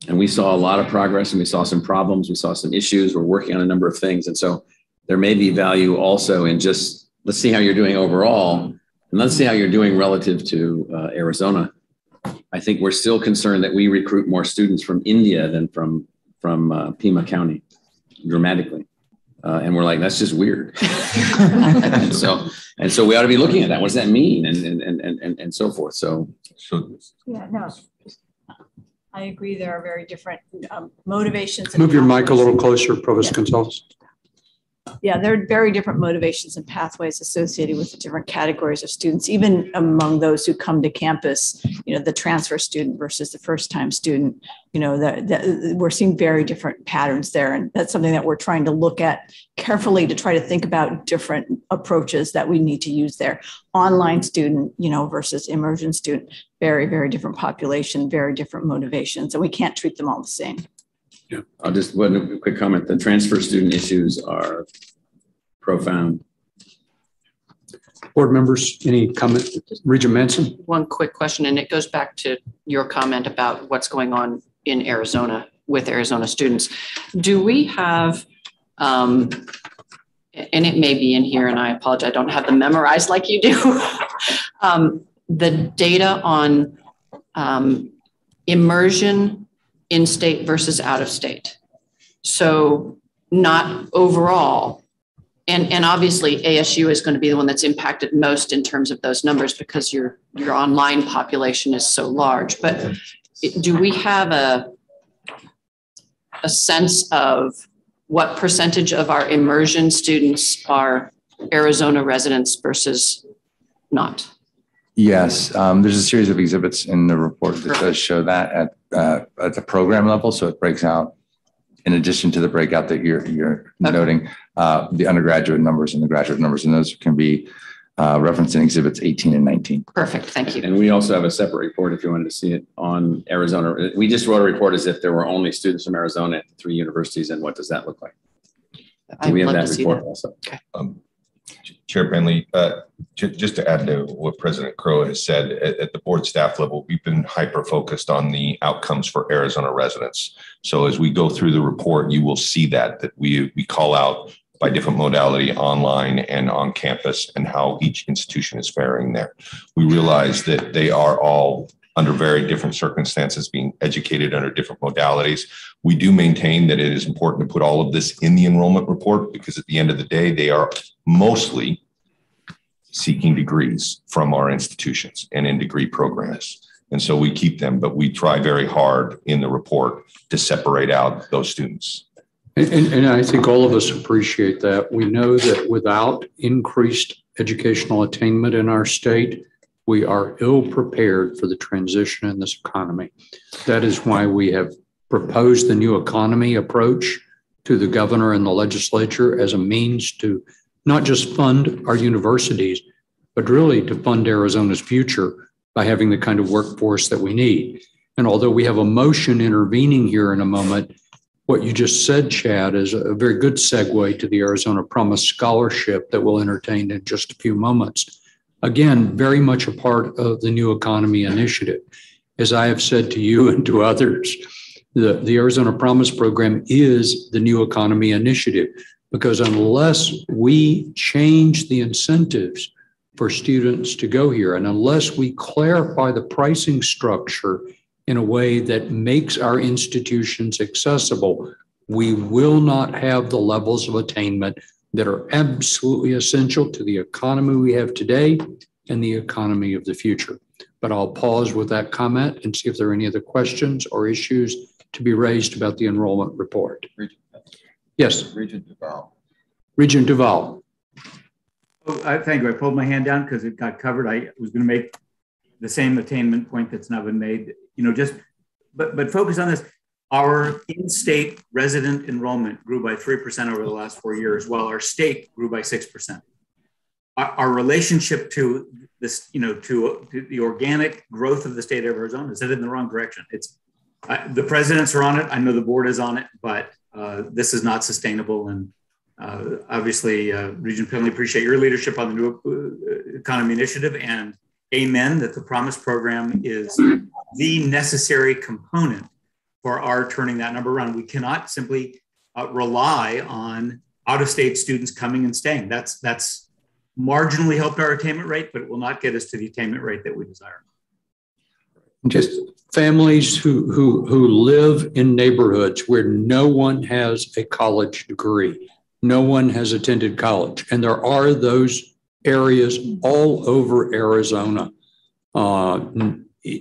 And we saw a lot of progress, and we saw some problems. We saw some issues. We're working on a number of things. And so there may be value also in just, let's see how you're doing overall, and let's see how you're doing relative to Arizona. I think we're still concerned that we recruit more students from India than from Pima County, dramatically. And we're like, that's just weird. and so we ought to be looking at that. What does that mean? And so forth. So yeah, no. I agree. There are very different motivations. Move your mic a little closer, Provost Gonzalez. Yeah, there are very different motivations and pathways associated with the different categories of students, even among those who come to campus, the transfer student versus the first-time student, we're seeing very different patterns there. And that's something that we're trying to look at carefully to try to think about different approaches that we need to use there. Online student, versus immersion student, very, very different population, very different motivations, and we can't treat them all the same. Yeah, I'll just one quick comment. The transfer student issues are profound. Board members, any comment? Regent Manson? One quick question, and it goes back to your comment about what's going on in Arizona with Arizona students. Do we have, and it may be in here, and I apologize, I don't have them memorized like you do, the data on immersion in-state versus out-of-state. So not overall, and obviously ASU is going to be the one that's impacted most in terms of those numbers because your online population is so large. But do we have a sense of what percentage of our immersion students are Arizona residents versus not? Yes, there's a series of exhibits in the report that does show that at the program level. So it breaks out, in addition to the breakout that you're noting, the undergraduate numbers and the graduate numbers, and those can be referenced in exhibits 18 and 19. Perfect, thank you. And we also have a separate report if you wanted to see it on Arizona. We just wrote a report as if there were only students from Arizona at 3 universities, and what does that look like? We have that report also. Okay. Chair Penley, just to add to what President Crow has said, at the board staff level, we've been hyper-focused on the outcomes for Arizona residents. So as we go through the report, you will see that we call out by different modality, online and on campus, and how each institution is faring there. We realize that they are all under very different circumstances, being educated under different modalities. We do maintain that it is important to put all of this in the enrollment report, because at the end of the day, they are mostly seeking degrees from our institutions and in degree programs. And so we keep them, but we try very hard in the report to separate out those students. And I think all of us appreciate that. We know that without increased educational attainment in our state, we are ill prepared for the transition in this economy. That is why we have proposed the new economy approach to the governor and the legislature as a means to not just fund our universities, but really to fund Arizona's future by having the kind of workforce that we need. And although we have a motion intervening here in a moment, what you just said, Chad, is a very good segue to the Arizona Promise Scholarship that we'll entertain in just a few moments. Again, very much a part of the New Economy Initiative. As I have said to you and to others, the Arizona Promise Program is the New Economy Initiative, because unless we change the incentives for students to go here, and unless we clarify the pricing structure in a way that makes our institutions accessible, we will not have the levels of attainment that are absolutely essential to the economy we have today and the economy of the future. But I'll pause with that comment and see if there are any other questions or issues to be raised about the enrollment report. Yes. Regent Duval. Regent Duval. Oh, thank you. I pulled my hand down because it got covered. I was going to make the same attainment point that's now been made. But focus on this. Our in-state resident enrollment grew by 3% over the last 4 years, while our state grew by 6%. Our relationship to this, to the organic growth of the state of Arizona is headed in the wrong direction. The presidents are on it. I know the board is on it, but this is not sustainable. And obviously, Regent Penley, appreciate your leadership on the New Economy Initiative, and amen that the Promise program is the necessary component for our turning that number around. We cannot simply rely on out-of-state students coming and staying. That's marginally helped our attainment rate, but it will not get us to the attainment rate that we desire. Just families who live in neighborhoods where no one has a college degree, no one has attended college, and there are those areas all over Arizona,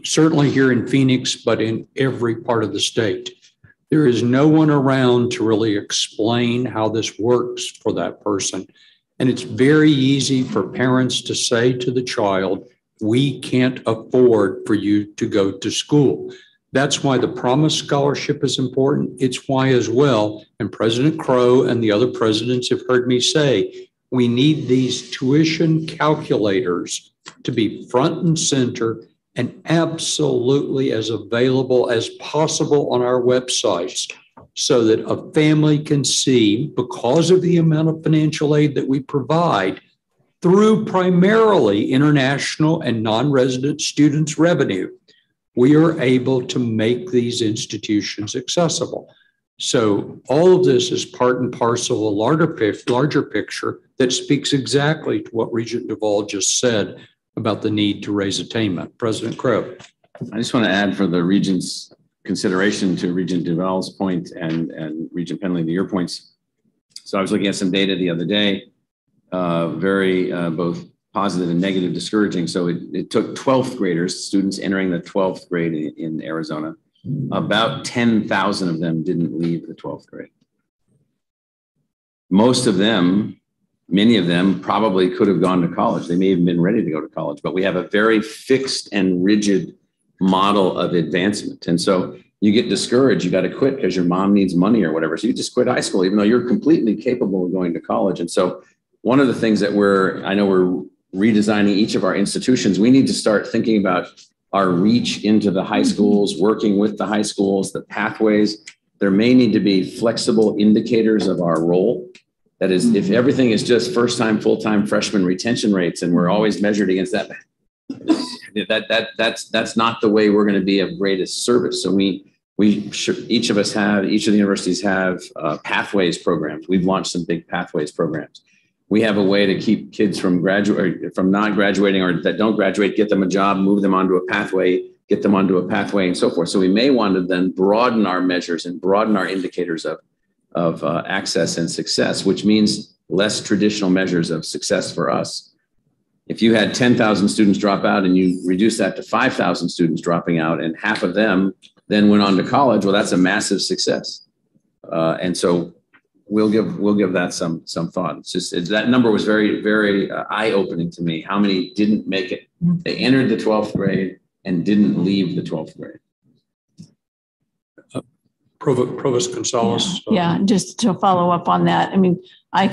certainly here in Phoenix, but in every part of the state. There is no one around to really explain how this works for that person. And it's very easy for parents to say to the child, we can't afford for you to go to school. That's why the Promise Scholarship is important. It's why as well, and President Crow and the other presidents have heard me say, we need these tuition calculators to be front and center and absolutely as available as possible on our websites, so that a family can see, because of the amount of financial aid that we provide through primarily international and non-resident students' revenue, we are able to make these institutions accessible. So all of this is part and parcel of a larger picture that speaks exactly to what Regent Duval just said about the need to raise attainment. President Crow. I just want to add for the Regent's consideration to Regent Duval's point and Regent Penley to your points. So I was looking at some data the other day, very both positive and negative, discouraging. So it took 12th graders, students entering the 12th grade in Arizona. About 10,000 of them didn't leave the 12th grade. Most of them, many of them probably could have gone to college. They may have been ready to go to college, but we have a very fixed and rigid model of advancement. And so you get discouraged, you got to quit because your mom needs money or whatever. So you just quit high school, even though you're completely capable of going to college. And so one of the things that I know we're redesigning each of our institutions, we need to start thinking about our reach into the high schools, working with the high schools, the pathways. There may need to be flexible indicators of our role. That is, if everything is just first-time, full-time freshman retention rates, and we're always measured against that, that's not the way we're going to be of greatest service. So each of the universities have pathways programs. We've launched some big pathways programs. We have a way to keep kids from not graduating or that don't graduate, get them a job, move them onto a pathway, get them onto a pathway, and so forth. So we may want to then broaden our measures and broaden our indicators of access and success, which means less traditional measures of success for us. If you had 10,000 students drop out and you reduce that to 5,000 students dropping out and half of them then went on to college, well, that's a massive success. And so we'll give that some thought. It's just that number was very, very eye-opening to me. How many didn't make it? They entered the 12th grade and didn't leave the 12th grade. Provost Gonzalez. Yeah, just to follow up on that. I mean, I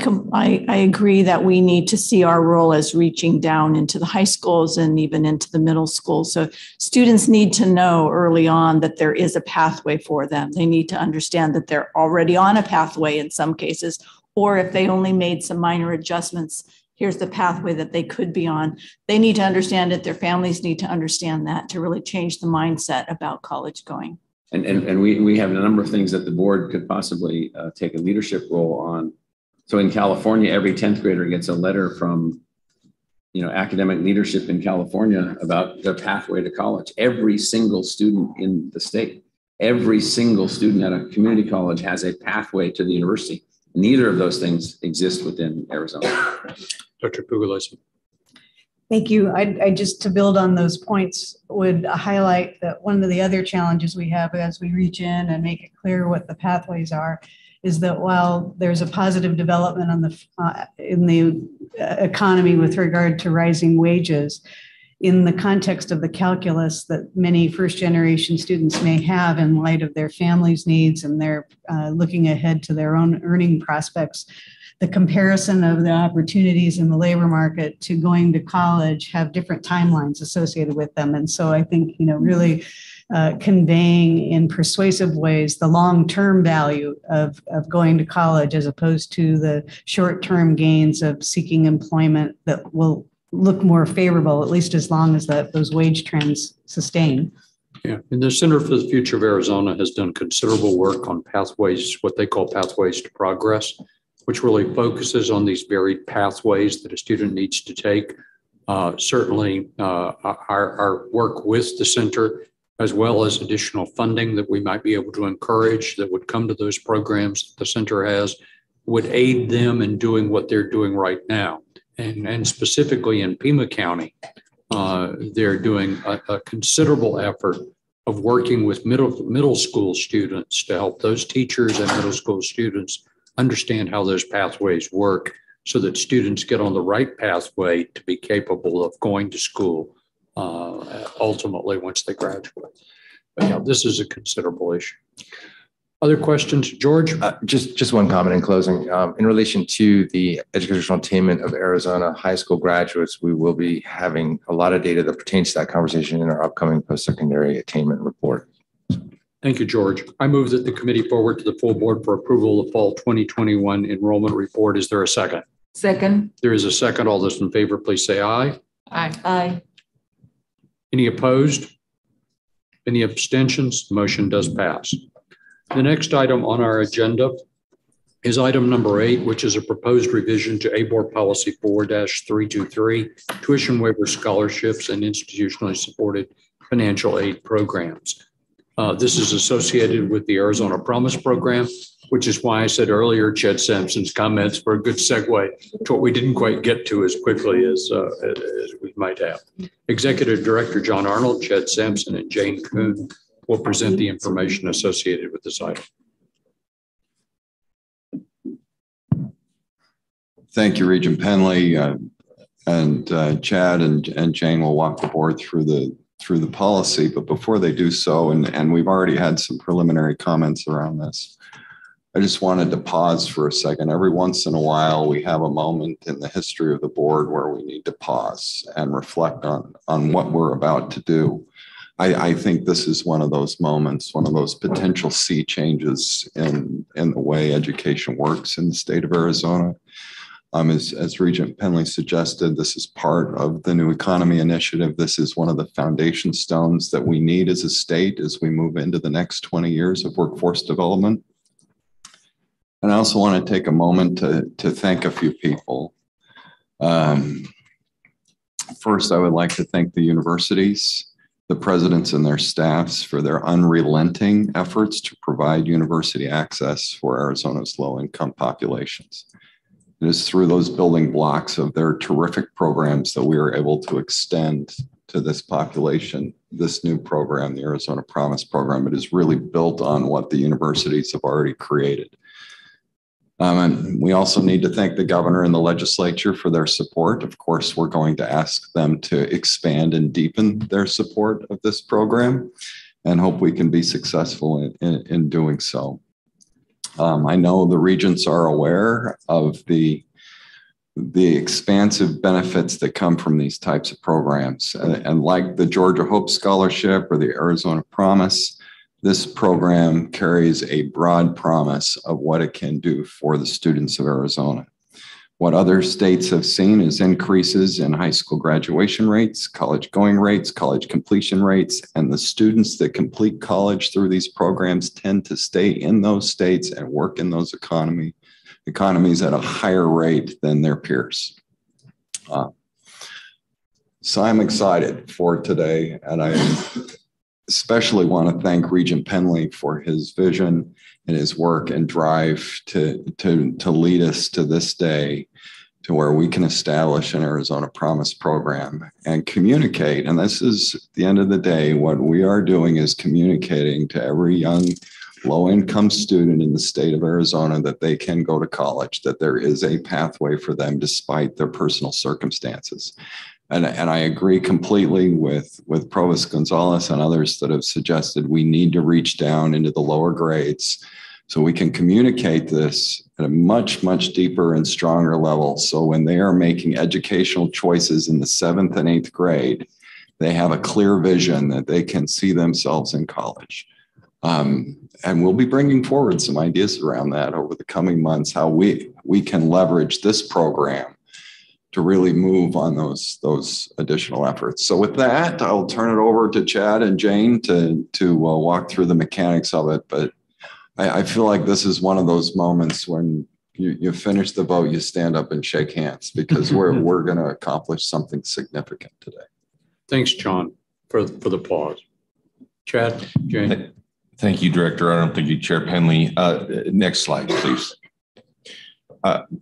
agree that we need to see our role as reaching down into the high schools and even into the middle schools. So students need to know early on that there is a pathway for them. They need to understand that they're already on a pathway in some cases, or if they only made some minor adjustments, here's the pathway that they could be on. They need to understand it. Their families need to understand that to really change the mindset about college going. And we have a number of things that the board could possibly take a leadership role on. So in California, every 10th grader gets a letter from, academic leadership in California about their pathway to college. Every single student in the state. every single student at a community college has a pathway to the university. Neither of those things exist within Arizona. Dr. Pugliese. Thank you. I just, to build on those points, would highlight that one of the other challenges we have as we reach in and make it clear what the pathways are is that while there's a positive development on in the economy with regard to rising wages, in the context of the calculus that many first generation students may have in light of their families' needs and their looking ahead to their own earning prospects, the comparison of the opportunities in the labor market to going to college have different timelines associated with them. And so I think, really conveying in persuasive ways the long-term value of going to college as opposed to the short-term gains of seeking employment that will look more favorable, at least as long as those wage trends sustain. Yeah, and the Center for the Future of Arizona has done considerable work on pathways, what they call pathways to progress, which really focuses on these varied pathways that a student needs to take. Certainly, our work with the center, as well as additional funding that we might be able to encourage that would come to those programs that the center has, would aid them in doing what they're doing right now. And specifically in Pima County, they're doing a considerable effort of working with middle school students to help those teachers and middle school students understand how those pathways work so that students get on the right pathway to be capable of going to school ultimately once they graduate. But yeah, this is a considerable issue. Other questions, George? Just one comment in closing. In relation to the educational attainment of Arizona high school graduates, we will be having a lot of data that pertains to that conversation in our upcoming post-secondary attainment report. Thank you, George. I move that the committee forward to the full board for approval of the fall 2021 enrollment report. Is there a second? Second. There is a second. All those in favor, please say aye. Aye. Aye. Any opposed? Any abstentions? The motion does pass. The next item on our agenda is item number 8, which is a proposed revision to ABOR Policy 4-323, tuition waiver scholarships and institutionally supported financial aid programs. This is associated with the Arizona Promise Program, which is why I said earlier, Ched Sampson's comments were a good segue to what we didn't quite get to as quickly as we might have. Executive Director John Arnold, Ched Sampson, and Jane Kuhn will present the information associated with this item. Thank you, Regent Penley, and Chad and Jane will walk the board through the policy. But before they do so, and we've already had some preliminary comments around this, I just wanted to pause for a second. Every once in a while, we have a moment in the history of the board where we need to pause and reflect on what we're about to do. I think this is one of those moments, one of those potential sea changes in the way education works in the state of Arizona. As Regent Penley suggested, this is part of the New Economy Initiative. This is one of the foundation stones that we need as a state as we move into the next 20 years of workforce development. And I also want to take a moment to thank a few people. First, I would like to thank the universities, the presidents and their staffs for their unrelenting efforts to provide university access for Arizona's low-income populations. It is through those building blocks of their terrific programs that we are able to extend to this population this new program, the Arizona Promise Program. It is really built on what the universities have already created. And we also need to thank the governor and the legislature for their support. Of course, we're going to ask them to expand and deepen their support of this program and hope we can be successful in doing so. I know the regents are aware of the expansive benefits that come from these types of programs. And like the Georgia Hope Scholarship or the Arizona Promise, this program carries a broad promise of what it can do for the students of Arizona. What other states have seen is increases in high school graduation rates, college going rates, college completion rates, and the students that complete college through these programs tend to stay in those states and work in those economies at a higher rate than their peers. So I'm excited for today, and I am especially want to thank Regent Penley for his vision and his work and drive to lead us to this day, to where we can establish an Arizona Promise program and communicate. And this is, at the end of the day, what we are doing is communicating to every young low-income student in the state of Arizona that they can go to college, that there is a pathway for them despite their personal circumstances. And I agree completely with Provost Gonzalez and others that have suggested we need to reach down into the lower grades so we can communicate this at a much, much deeper and stronger level. So when they are making educational choices in the 7th and 8th grade, they have a clear vision that they can see themselves in college. And we'll be bringing forward some ideas around that over the coming months, how we can leverage this program to really move on those additional efforts. So with that, I'll turn it over to Chad and Jane to walk through the mechanics of it. But I feel like this is one of those moments when you finish the vote, you stand up and shake hands, because we're going to accomplish something significant today. Thanks, John, for the pause. Chad, Jane. Thank you, Director Arnold. Thank you, Chair Penley. Next slide, please.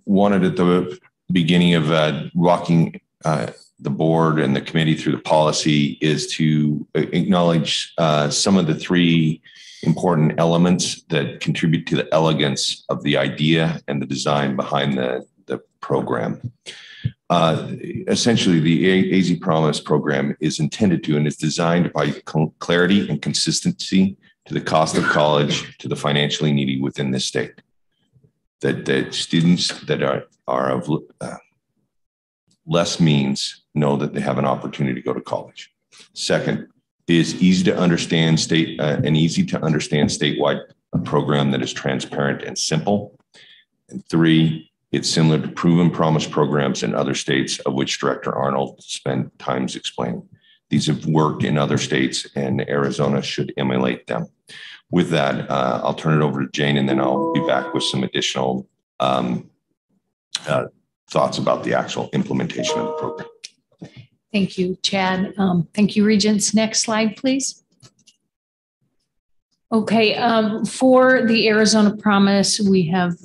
Wanted at the beginning of walking the board and the committee through the policy is to acknowledge some of the 3 important elements that contribute to the elegance of the idea and the design behind the program. Essentially, the AZ Promise program is intended to and is designed by clarity and consistency to the cost of college to the financially needy within this state. That students that are of less means know that they have an opportunity to go to college. Second, is easy to understand statewide program that is transparent and simple. And 3, it's similar to proven promise programs in other states, of which Director Arnold spent times explaining. These have worked in other states, and Arizona should emulate them. With that, I'll turn it over to Jane, and then I'll be back with some additional thoughts about the actual implementation of the program. Thank you, Chad. Thank you, Regents. Next slide, please. Okay, for the Arizona Promise, we have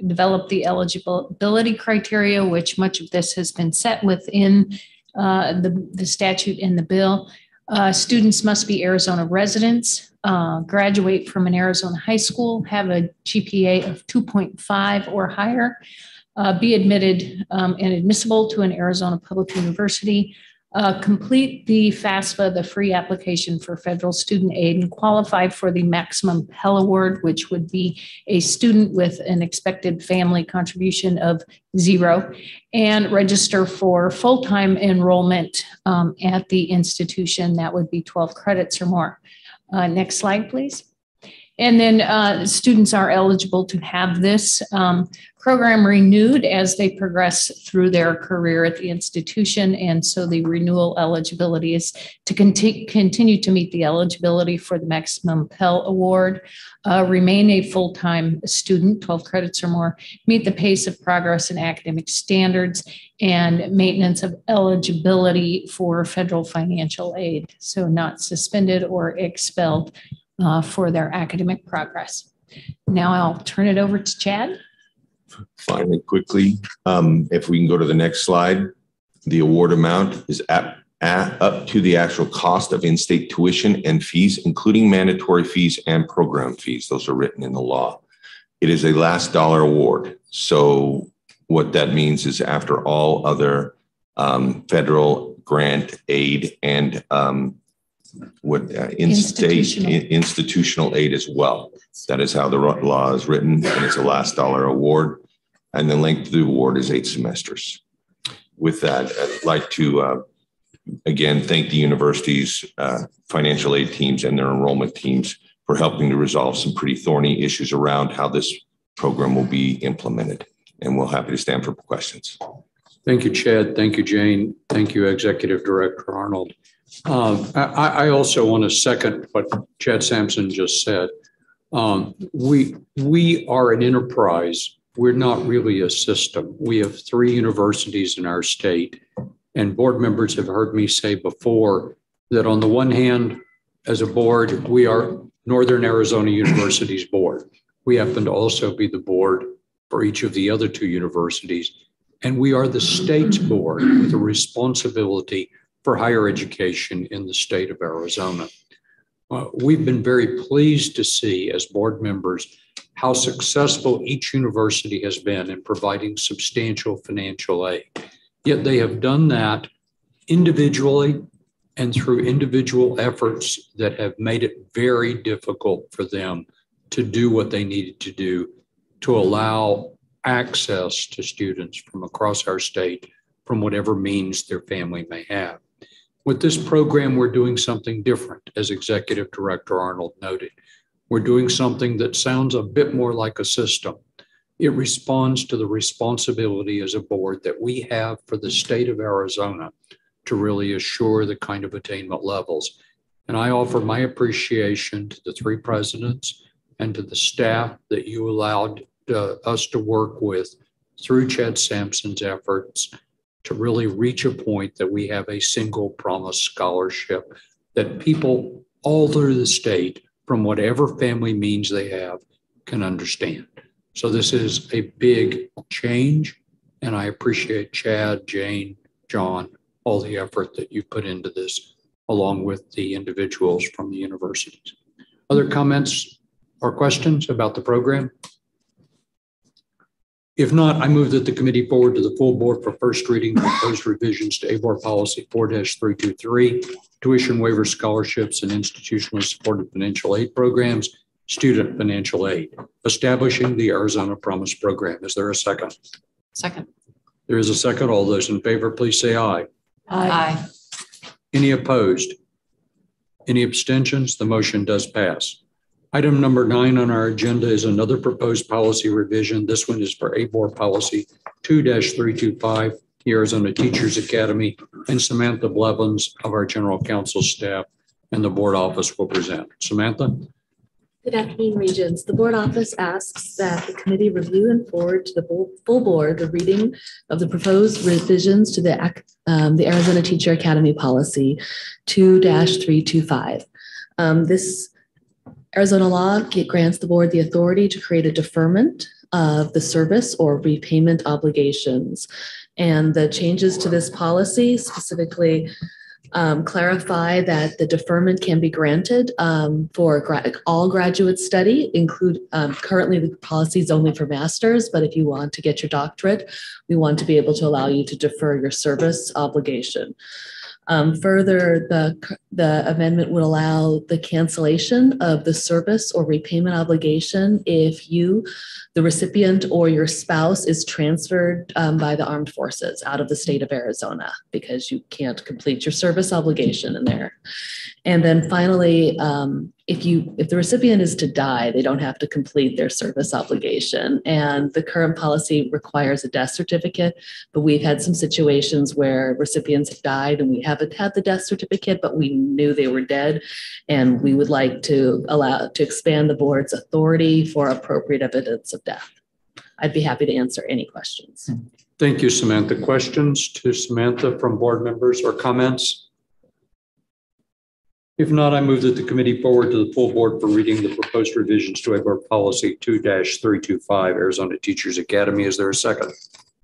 developed the eligibility criteria, which much of this has been set within the statute in the bill. Students must be Arizona residents, graduate from an Arizona high school, have a GPA of 2.5 or higher, be admitted and admissible to an Arizona public university, complete the FAFSA, the free application for federal student aid, and qualify for the maximum Pell Award, which would be a student with an expected family contribution of 0, and register for full-time enrollment at the institution. That would be 12 credits or more. Next slide, please. And then students are eligible to have this program renewed as they progress through their career at the institution. And so the renewal eligibility is to continue to meet the eligibility for the maximum Pell Award, remain a full-time student, 12 credits or more, meet the pace of progress and academic standards, and maintenance of eligibility for federal financial aid. So not suspended or expelled for their academic progress. Now I'll turn it over to Chad. Finally, quickly, if we can go to the next slide, the award amount is up to the actual cost of in-state tuition and fees, including mandatory fees and program fees. Those are written in the law. It is a last dollar award. So what that means is after all other federal grant aid and institutional aid as well. That is how the law is written, and it's a last dollar award. And the length of the award is 8 semesters. With that, I'd like to again thank the university's financial aid teams and their enrollment teams for helping to resolve some pretty thorny issues around how this program will be implemented. And we're happy to stand for questions. Thank you, Chad. Thank you, Jane. Thank you, Executive Director Arnold. I also want to second what Chad Sampson just said. We are an enterprise. We're not really a system. We have 3 universities in our state, and board members have heard me say before that on the one hand, as a board, we are Northern Arizona University's board. We happen to also be the board for each of the other two universities. And we are the state's board with a responsibility for higher education in the state of Arizona. We've been very pleased to see as board members how successful each university has been in providing substantial financial aid. Yet they have done that individually and through individual efforts that have made it very difficult for them to do what they needed to do to allow access to students from across our state from whatever means their family may have. With this program, we're doing something different, as Executive Director Arnold noted. We're doing something that sounds a bit more like a system. It responds to the responsibility as a board that we have for the state of Arizona to really assure the kind of attainment levels. And I offer my appreciation to the three presidents and to the staff that you allowed us to work with through Chad Sampson's efforts to really reach a point that we have a single promise scholarship that people all through the state, from whatever family means they have, can understand. So this is a big change, and I appreciate Chad, Jane, John, all the effort that you put into this, along with the individuals from the universities. Other comments or questions about the program? If not, I move that the committee forward to the full board for first reading proposed revisions to ABOR Policy 4-323, tuition waiver scholarships and institutionally supported financial aid programs, student financial aid, establishing the Arizona Promise Program. Is there a second? Second. There is a second. All those in favor, please say aye. Aye. Any opposed? Any abstentions? The motion does pass. Item number 9 on our agenda is another proposed policy revision. This one is for ABOR Policy 2-325, the Arizona Teachers Academy, and Samantha Blevins of our General Counsel staff and the board office will present. Samantha? Good afternoon, Regents. The board office asks that the committee review and forward to the full board the reading of the proposed revisions to the Arizona Teacher Academy Policy 2-325. This Arizona law grants the board the authority to create a deferment of the service or repayment obligations. And the changes to this policy specifically clarify that the deferment can be granted for all graduate study, currently the policy is only for masters, but if you want to get your doctorate, we want to be able to allow you to defer your service obligation. Further, the amendment would allow the cancellation of the service or repayment obligation if you, the recipient, or your spouse is transferred by the armed forces out of the state of Arizona because you can't complete your service obligation in there. And then finally, if the recipient is to die, they don't have to complete their service obligation. And the current policy requires a death certificate, but we've had some situations where recipients have died and we haven't had the death certificate, but we knew they were dead. And we would like to expand the board's authority for appropriate evidence of death. I'd be happy to answer any questions. Thank you, Samantha. Questions to Samantha from board members or comments? If not, I move that the committee forward to the full board for reading the proposed revisions to ABOR Policy 2-325, Arizona Teachers Academy. Is there a second?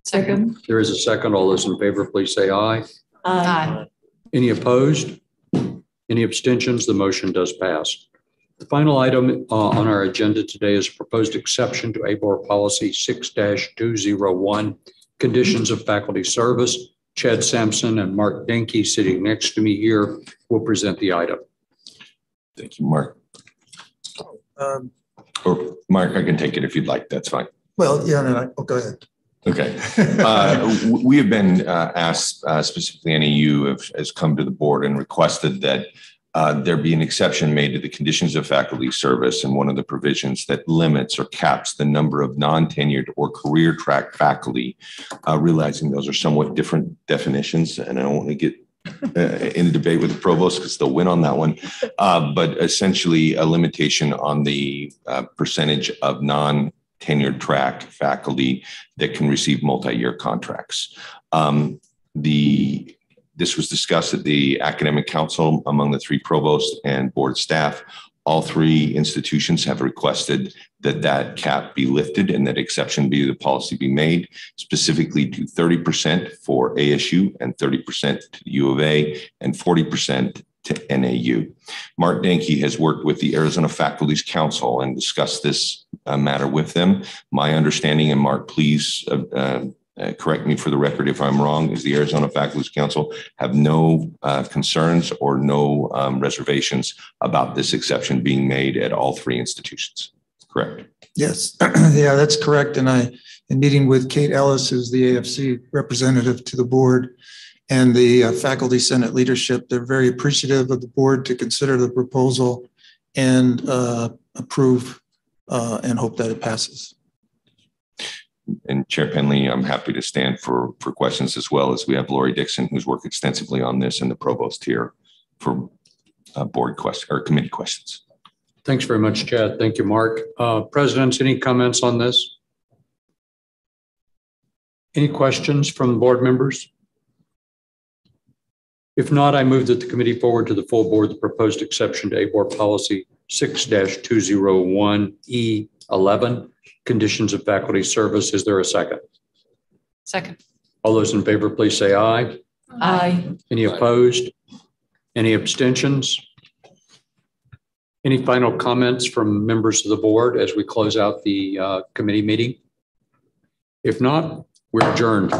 Second. There is a second. All those in favor, please say aye. Aye. Any opposed? Any abstentions? The motion does pass. The final item on our agenda today is a proposed exception to ABOR Policy 6-201, Conditions of Faculty Service. Chad Sampson and Mark Denke, sitting next to me here, will present the item. Thank you, Mark. Or Mark, I can take it if you'd like. That's fine. Well, yeah, no, go ahead. Okay. We have been asked, specifically NAU has come to the board and requested that there be an exception made to the conditions of faculty service and one of the provisions that limits or caps the number of non-tenured or career track faculty, realizing those are somewhat different definitions. And I don't want to get in a debate with the provost because they'll win on that one. But essentially a limitation on the percentage of non-tenured track faculty that can receive multi-year contracts. The This was discussed at the academic council among the three provosts and board staff. All three institutions have requested that that cap be lifted and that exception be the policy be made, specifically to 30% for ASU and 30% to the U of A and 40% to NAU. Mark Danke has worked with the Arizona Faculty's Council and discussed this matter with them. My understanding, and Mark, please correct me for the record if I'm wrong, is the Arizona Faculty's Council have no concerns or no reservations about this exception being made at all three institutions. Correct? Yes, yeah, that's correct. And in meeting with Kate Ellis, who's the AFC representative to the board, and the faculty senate leadership, they're very appreciative of the board to consider the proposal and approve and hope that it passes. And Chair Penley, I'm happy to stand for questions, as well as we have Lori Dixon, who's worked extensively on this, and the provost here for board questions or committee questions. Thanks very much, Chad. Thank you, Mark. Presidents, any comments on this? Any questions from board members? If not, I move that the committee forward to the full board the proposed exception to ABOR policy 6-201E11, conditions of faculty service. Is there a second? Second. All those in favor, please say aye. Aye. Any opposed? Any abstentions? Any final comments from members of the board as we close out the committee meeting? If not, we're adjourned.